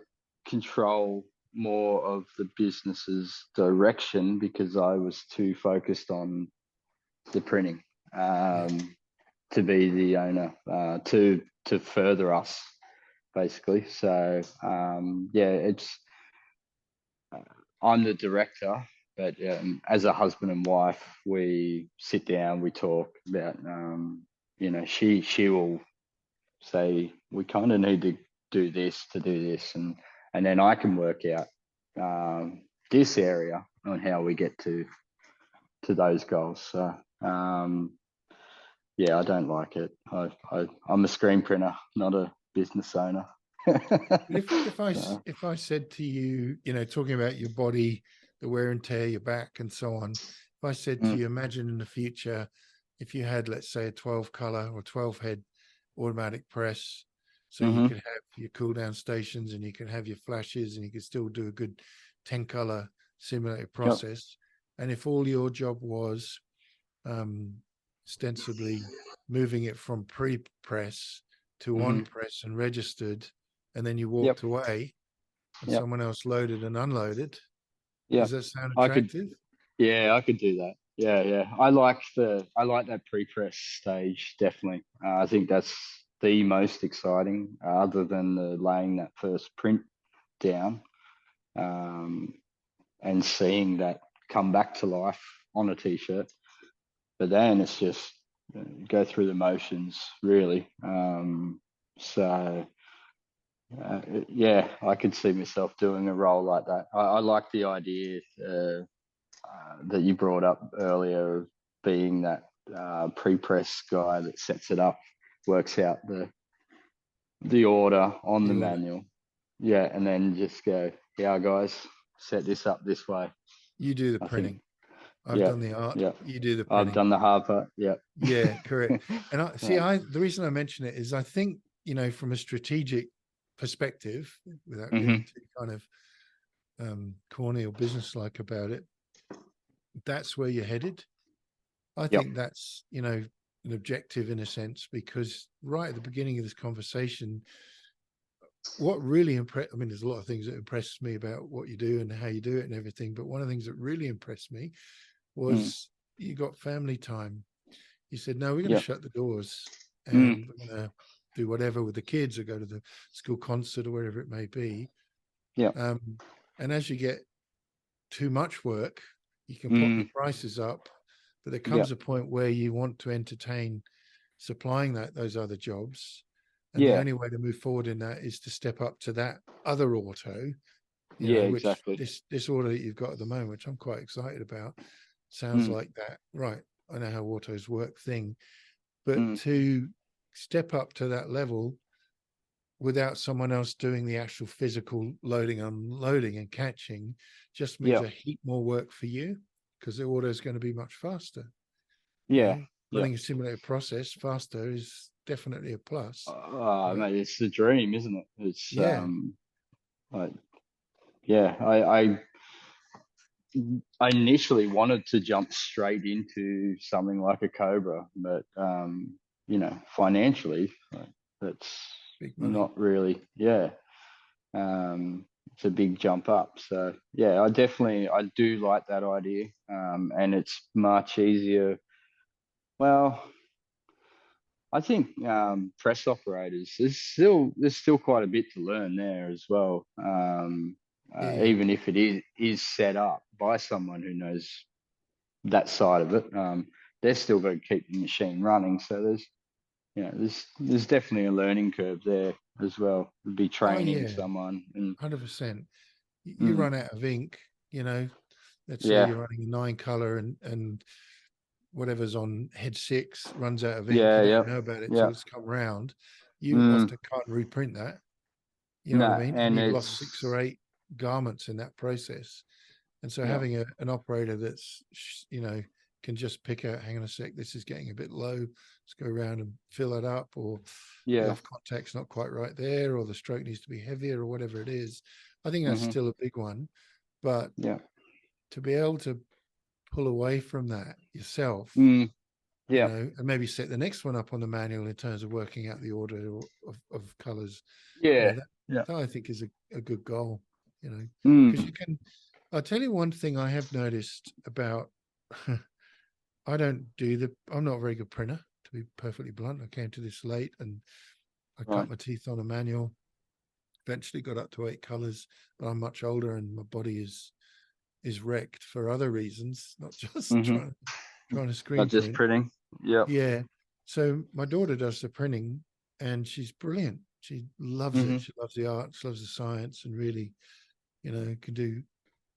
control more of the business's direction because I was too focused on the printing, to be the owner, to further us, basically. So it's I'm the director, but as a husband and wife, we sit down, we talk about, you know, she will say we kind of need to do this, and then I can work out this area on how we get to those goals. So yeah, I don't like it. I'm a screen printer, not a business owner. If I said to you, you know, talking about your body, the wear and tear, your back, and so on, if I said to you, imagine in the future, if you had, let's say, a 12-color or 12-head automatic press, so you could have your cool down stations and you can have your flashes and you could still do a good 10-color simulated process. And if all your job was ostensibly moving it from pre-press to on press and registered, and then you walked away and someone else loaded and unloaded. Does that sound attractive? I could do that. Yeah. I like that pre-press stage, definitely. I think that's the most exciting, other than the laying that first print down, and seeing that come back to life on a t-shirt. But then it's just go through the motions, really. So I could see myself doing a role like that. I like the idea that you brought up earlier of being that pre-press guy that sets it up, works out the order on the manual, and then just go, guys, set this up this way. You do the printing. I've done the art. You do the printing. I've done the hard part. Yeah, correct. And the reason I mention it is I think, you know, from a strategic perspective, without getting too kind of corny or business-like about it, that's where you're headed. I think that's, you know, an objective in a sense, because right at the beginning of this conversation, what really impressed, I mean, there's a lot of things that impressed me about what you do and how you do it and everything, but one of the things that really impressed me Mm, was you got family time. You said, no, we're going to yeah. shut the doors Mm, and we're going to do whatever with the kids or go to the school concert or wherever it may be. yeah. Um, and as you get too much work, you can pop your Mm, prices up, but there yeah. comes a point where you want to entertain supplying those other jobs. And the Yeah. only way to move forward in that is to step up to that other auto, Yeah, which exactly. this order that you've got at the moment, which I'm quite excited about, sounds Mm, like that. Right. I know how autos work thing, but mm, to step up to that level without someone else doing the actual physical loading, unloading, and catching just means yeah. a heap more work for you because the order is going to be much faster. Yeah. Yeah. Running a simulated process faster is definitely a plus. But Mate, it's the dream, isn't it? It's yeah, like, yeah, I initially wanted to jump straight into something like a Cobra, but financially, that's big money. not really, yeah. It's a big jump up. So yeah, I do like that idea. And it's much easier. Well, I think press operators, there's still quite a bit to learn there as well. Yeah. Even if it is set up by someone who knows that side of it, they're still going to keep the machine running. So there's definitely a learning curve there as well. Would be Oh training yeah, someone and 100%. You mm, run out of ink, let's say yeah, you're running a 9 color and whatever's on head 6 runs out of ink. You yeah, don't yeah, know about it till yeah. it's come round. You have Mm, to cut and reprint that. You know what I no, mean? And and you've lost 6 or 8 it's garments in that process. And so yeah, having an operator that's, can just pick out, hang on a sec, this is getting a bit low. Let's go around and fill it up, or the yeah, off contact's not quite right there, or the stroke needs to be heavier, or whatever it is. I think that's hmm, still a big one. But yeah, to be able to pull away from that yourself, mm, yeah, and maybe set the next one up on the manual in terms of working out the order of colors, yeah, yeah, that I think is a good goal, because mm, you can. I'll tell you one thing I have noticed about. I'm not a very good printer, to be perfectly blunt. I came to this late and I cut right, my teeth on a manual, eventually got up to 8 colors, but I'm much older and my body is wrecked for other reasons, not just hmm. trying to screen Not just print. printing. Yep. Yeah. So my daughter does the printing and she's brilliant. She loves it. Hmm. She loves the art, she loves the science, and really, can do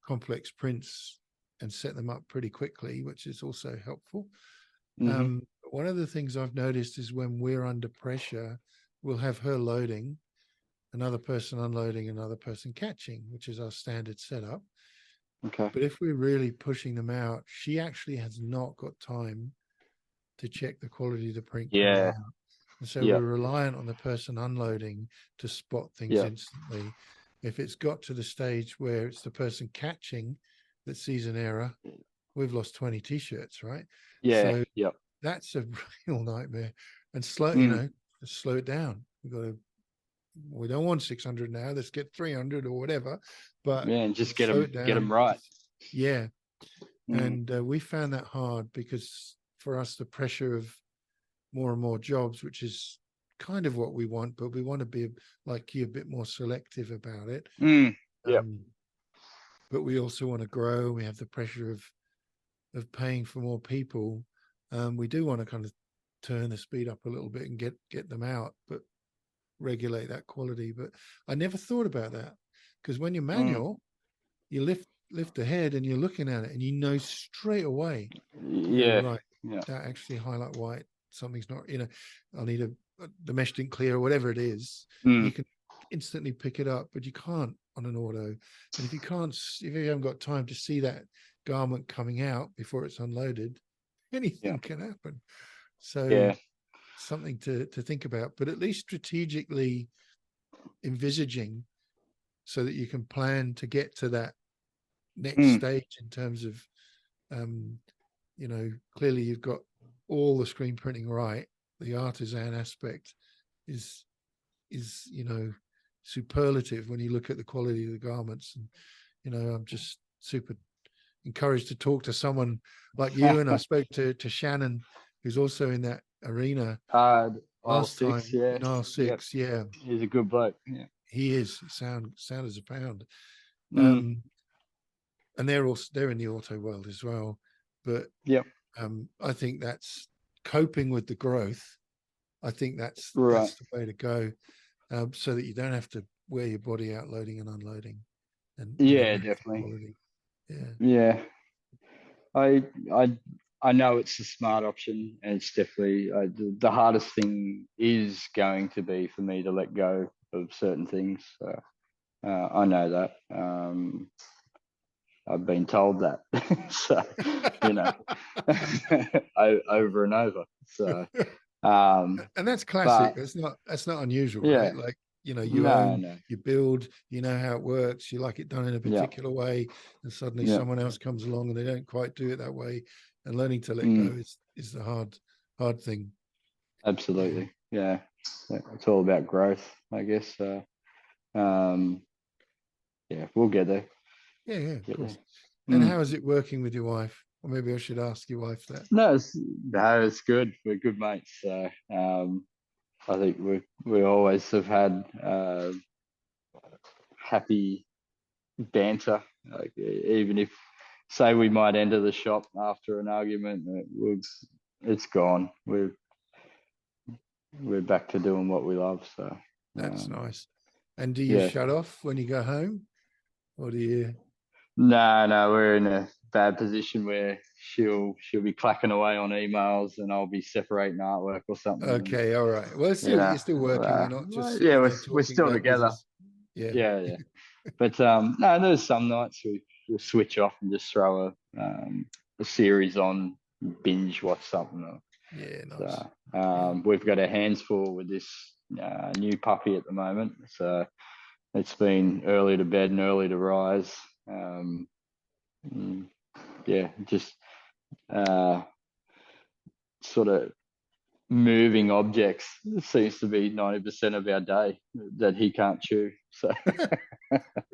complex prints and set them up pretty quickly, which is also helpful. Hmm. One of the things I've noticed is when we're under pressure, we'll have her loading, another person unloading, another person catching, which is our standard setup. Okay. But if we're really pushing them out, she actually has not got time to check the quality of the print coming Yeah. out. And so we're Yep. reliant on the person unloading to spot things Yep. instantly. If it's got to the stage where it's the person catching that sees an error, we've lost 20 t-shirts, right? Yeah. So Yep. that's a real nightmare. And slow, Mm. slow it down. We don't want 600 now. Let's get 300 or whatever, but Yeah, and just slow it get down. them right. Yeah. Mm. And we found that hard because for us, the pressure of more and more jobs, which is kind of what we want, but we want to be like you, a bit more selective about it. Mm. Yep. Um, but we also want to grow. We have the pressure of paying for more people. We do want to kind of turn the speed up a little bit and get them out, but regulate that quality. But I never thought about that because when you're Mm. manual, you lift the head and you're looking at it and straight away, Yeah. right, Yeah. that actually highlight white, something's not, I need the mesh didn't clear or whatever it is. You Mm. can instantly pick it up, but you can't on an auto. And if you haven't got time to see that garment coming out before it's unloaded, Yeah. anything can happen. So Yeah. something to think about, but at least strategically envisaging so that you can plan to get to that next Mm. stage in terms of um, clearly you've got all the screen printing right. The artisan aspect is superlative when you look at the quality of the garments. And, you know, I'm just super encouraged to talk to someone like you. And I spoke to Shannon, who's also in that arena Aisle last time 6, yeah. in aisle Yep. 6. Yeah, He's a good bloke. Yeah. he is sound as a pound. Mm. And they're in the auto world as well. But Yep. I think that's coping with the growth. I think that's Right. the way to go, so that you don't have to wear your body out loading and unloading. And Yeah, have definitely. quality. Yeah. Yeah. I I know it's a smart option, and it's definitely the hardest thing is going to be for me to let go of certain things. So, I know that. I've been told that, so you know, over and over. So, And that's classic. but That's not unusual, yeah, right? Like, you know, you no, own, no, you build, you know how it works, you like it done in a yeah, particular way, and suddenly yeah, someone else comes along and they don't quite do it that way. And learning to let go mm, is the hard thing. Yeah. absolutely, yeah. It's all about growth, I guess. Um, yeah, we'll get there. Yeah, of Get there. course. And Mm. how is it working with your wife? Or maybe I should ask your wife that. No, it's good. We're good mates. So I think we always have had happy banter. Like, even if, say, we might enter the shop after an argument, it's gone. We're back to doing what we love. So That's nice. And do you yeah. shut off when you go home? Or do you? No, we're in a bad position where she'll be clacking away on emails and I'll be separating artwork or something. And, Okay, all right. Well, you know, you're still working. You're not just yeah, sitting there we're talking still about together. business. Yeah. Yeah. But no, there's some nights we'll switch off and just throw a series on, binge watch something. Yeah, nice. So we've got our hands full with this new puppy at the moment. So it's been early to bed and early to rise. Yeah, just sort of moving objects seems to be 90% of our day that he can't chew. So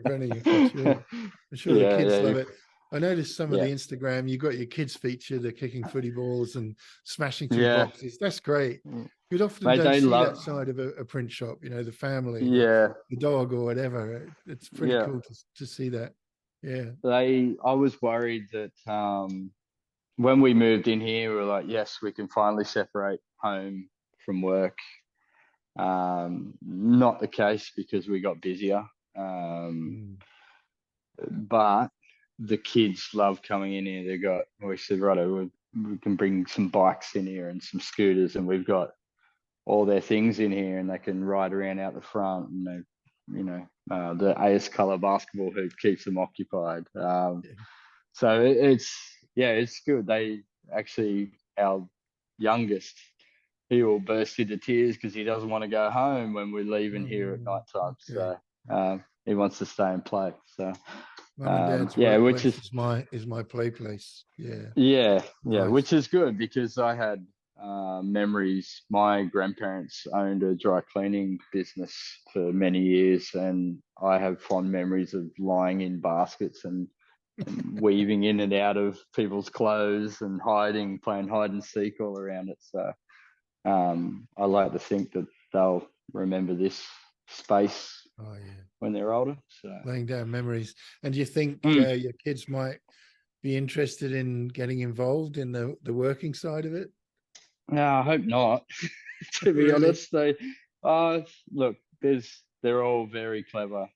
Preventing you from chewing. I'm sure the kids love it. I noticed some of the Instagram, you got your kids feature, they're kicking footy balls and smashing through boxes. That's great. You often Mate, don't they see love. that side of a print shop, you know, the family, Yeah, the dog or whatever. It's pretty yeah. cool to see that. Yeah. I was worried that when we moved in here, we were like, yes, we can finally separate home from work. Not the case because we got busier. But the kids love coming in here. We said, right, we can bring some bikes in here and some scooters, and we've got all their things in here, and they can ride around out the front. And the AS Color basketball hoop keeps them occupied. So it's good. They actually, our youngest, he will burst into tears because he doesn't want to go home when we're leaving here at night time. Okay. So he wants to stay and play. So Mum and Dad's which workplace is is my play place. Yeah. Nice. which is good because I had memories. My grandparents owned a dry cleaning business for many years, and I have fond memories of lying in baskets and weaving in and out of people's clothes and playing hide and seek all around it. So I like to think that they'll remember this space when they're older. So laying down memories. And do you think your kids might be interested in getting involved in the working side of it? No, I hope not. To be honest, look, they're all very clever.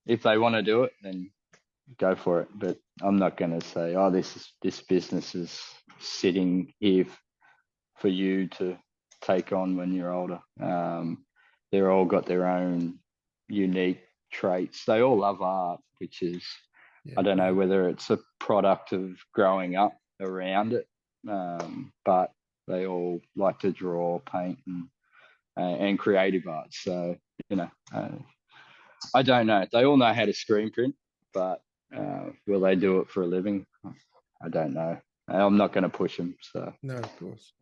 If they want to do it, then go for it. But I'm not going to say, this business is sitting here for you to take on when you're older. They're all got their own unique traits. They all love art, which is, I don't know whether it's a product of growing up around it, but they all like to draw, paint, and creative art. So, I don't know. They all know how to screen print, but will they do it for a living? I don't know. I'm not going to push them. So no, of course,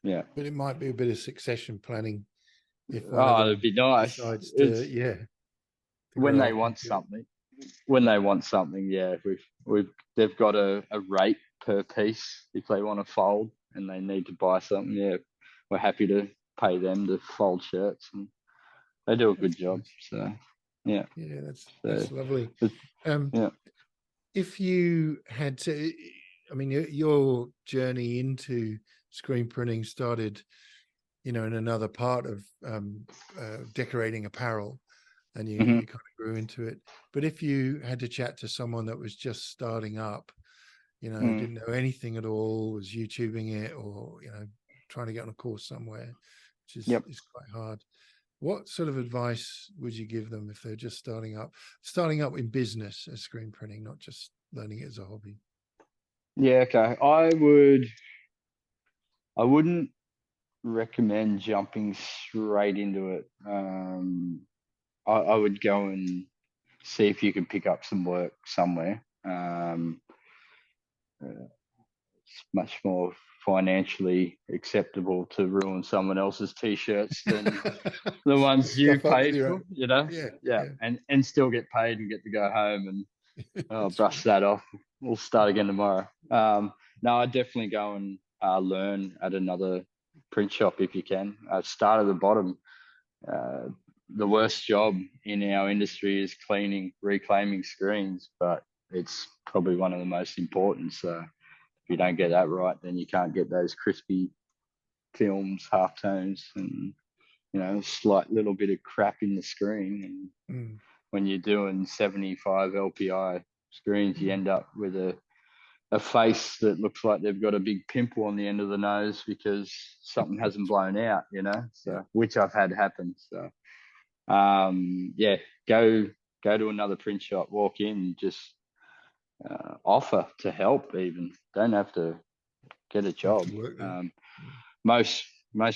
yeah. But it might be a bit of succession planning if one of it'd them be nice. decides It's to, yeah, to when go they off and want do it. something. When they want something, yeah, they've got a rate per piece if they want to fold and they need to buy something. Yeah, we're happy to pay them to fold shirts, and they do a good That's job. nice. So, yeah, Yeah, so, that's lovely. yeah. If you had to, I mean, your journey into screen printing started, in another part of decorating apparel, and you Hmm. kind of grew into it. But if you had to chat to someone that was just starting up, Mm. didn't know anything at all, was YouTubing it, or trying to get on a course somewhere, which Yep. is quite hard. What sort of advice would you give them if they're just starting up in business as screen printing, not just learning it as a hobby? Yeah. Okay. I wouldn't recommend jumping straight into it. I would go and see if you could pick up some work somewhere. It's much more financially acceptable to ruin someone else's t-shirts than the ones you Stuff up with paid your for, own. you know? Yeah, Yeah, yeah. and still get paid and get to go home and That's brush right. that off. We'll start again tomorrow. No, I'd definitely go and learn at another print shop if you can. Start at the bottom. Uh, the worst job in our industry is reclaiming screens, but it's probably one of the most important. So if you don't get that right, then you can't get those crispy films, halftones, and slight little bit of crap in the screen. And Mm, when you're doing 75 LPI screens, you mm. end up with a face that looks like they've got a big pimple on the end of the nose because something hasn't blown out, Yeah, so which I've had happen. So yeah, go to another print shop, walk in, just offer to help. Even don't have to get a have job. to work there. Most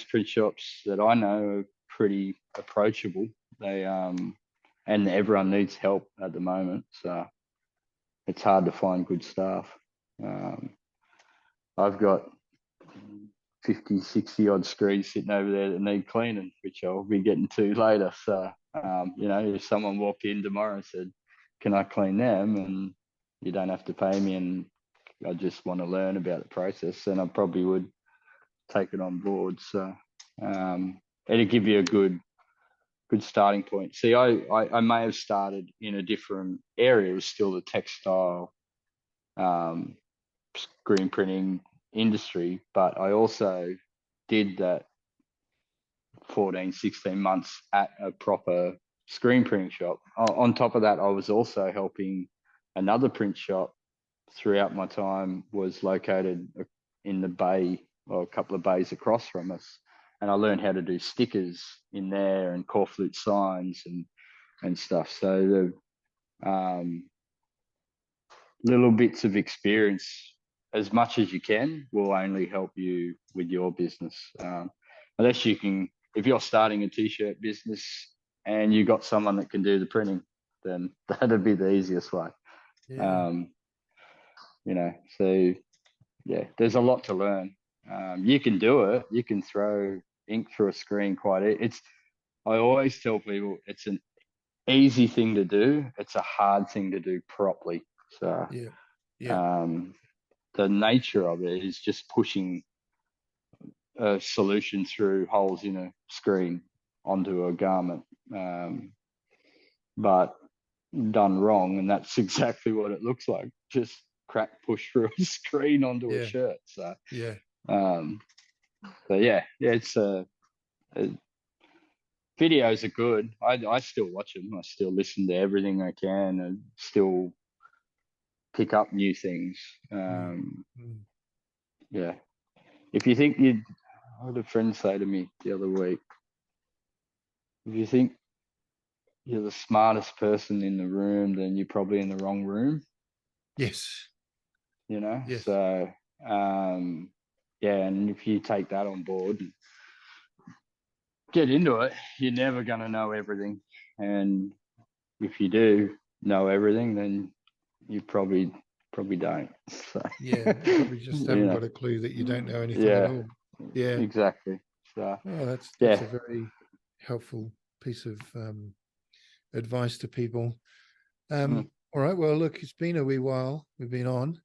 print shops that I know are pretty approachable. They and everyone needs help at the moment, so it's hard to find good staff. Um, I've got 50, 60 odd screens sitting over there that need cleaning, which I'll be getting to later. So, if someone walked in tomorrow and said, can I clean them? And you don't have to pay me, and I just want to learn about the process, then I probably would take it on board. So, it'd give you a good starting point. See, I may have started in a different area. It was still the textile screen printing industry, but I also did that 14, 16 months at a proper screen printing shop. On top of that, I was also helping another print shop throughout my time, was located in the bay, or a couple of bays across from us. And I learned how to do stickers in there and corflute signs and stuff. So the little bits of experience, as much as you can, will only help you with your business. Unless you can, if you're starting a t-shirt business and you got someone that can do the printing, then that'd be the easiest way. Yeah, So yeah, there's a lot to learn. You can do it. You can throw ink through a screen I always tell people it's an easy thing to do. It's a hard thing to do properly. So yeah, yeah, um, the nature of it is just pushing a solution through holes in a screen onto a garment, but done wrong, and that's exactly what it looks like. Just crack push through a screen onto a yeah, shirt. So, yeah. um, it's videos are good. I still watch them. I still listen to everything I can, and still pick up new things. Mm, mm. Yeah. If you think you'd, I had a friend say to me the other week, if you think you're the smartest person in the room, then you're probably in the wrong room, Yes, yes, So, yeah, and if you take that on board and get into it, you're never going to know everything. And if you do know everything, then you probably don't. So, yeah. You probably just you haven't know, got a clue that you don't know anything at yeah, all. Yeah. exactly. So, Oh, that's yeah, a very helpful piece of advice to people. Mm. All right. Well, look, it's been a wee while. We've been on.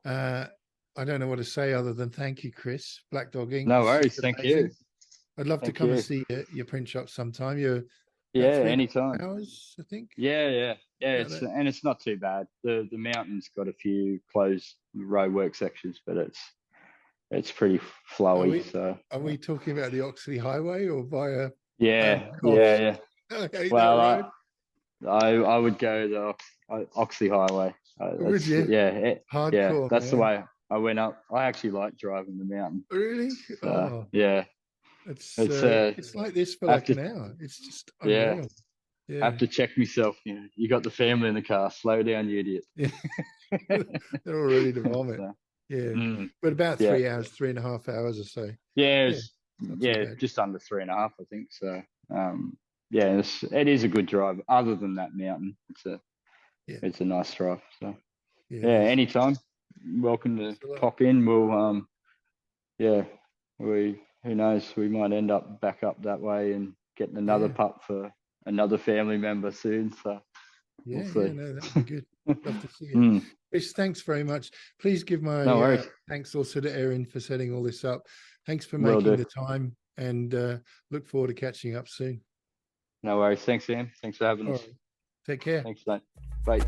I don't know what to say other than thank you, Chris. Black Dog Ink No was worries. just Thank amazing. you. I'd love to Thank come and you. see your print shop sometime. You're Yeah, about 3.5 anytime. hours, I think. Yeah. About that. It's not too bad. The mountain's got a few closed road work sections, but it's pretty flowy. So Are we talking about the Oxley Highway or via yeah. Coffs? Yeah. I hate that Well, road. I would go the Oxley Highway. Would That's you? yeah. Hardcore, That's the man. way I went up. I actually like driving the mountain. Really? So Oh, yeah, it's it's like this for I have like to an hour. It's just yeah. unreal. I Yeah. have to check myself. You got the family in the car. Slow down, you idiot. Yeah. They're all ready to vomit. So, Yeah. mm, But about yeah. 3 hours, 3.5 hours or so. Yeah, Yeah. Not too bad. just under 3.5, I think. So, yeah, it is a good drive. Other than that mountain, Yeah. it's a nice drive. So, Yeah, it yeah, is. anytime, welcome to Thanks a lot. pop in. We'll, yeah, who knows, we might end up back up that way and getting another Yeah. pup for another family member soon. So, we'll see. No, that'd be good. Love to see it. Mm, Chris, thanks very much. Please give no my worries. thanks also to Erin for setting all this up. Thanks for Will making do. the time, and look forward to catching up soon. No worries. Thanks, Sam. Thanks for having All us. right. Take care. Thanks, mate. Bye.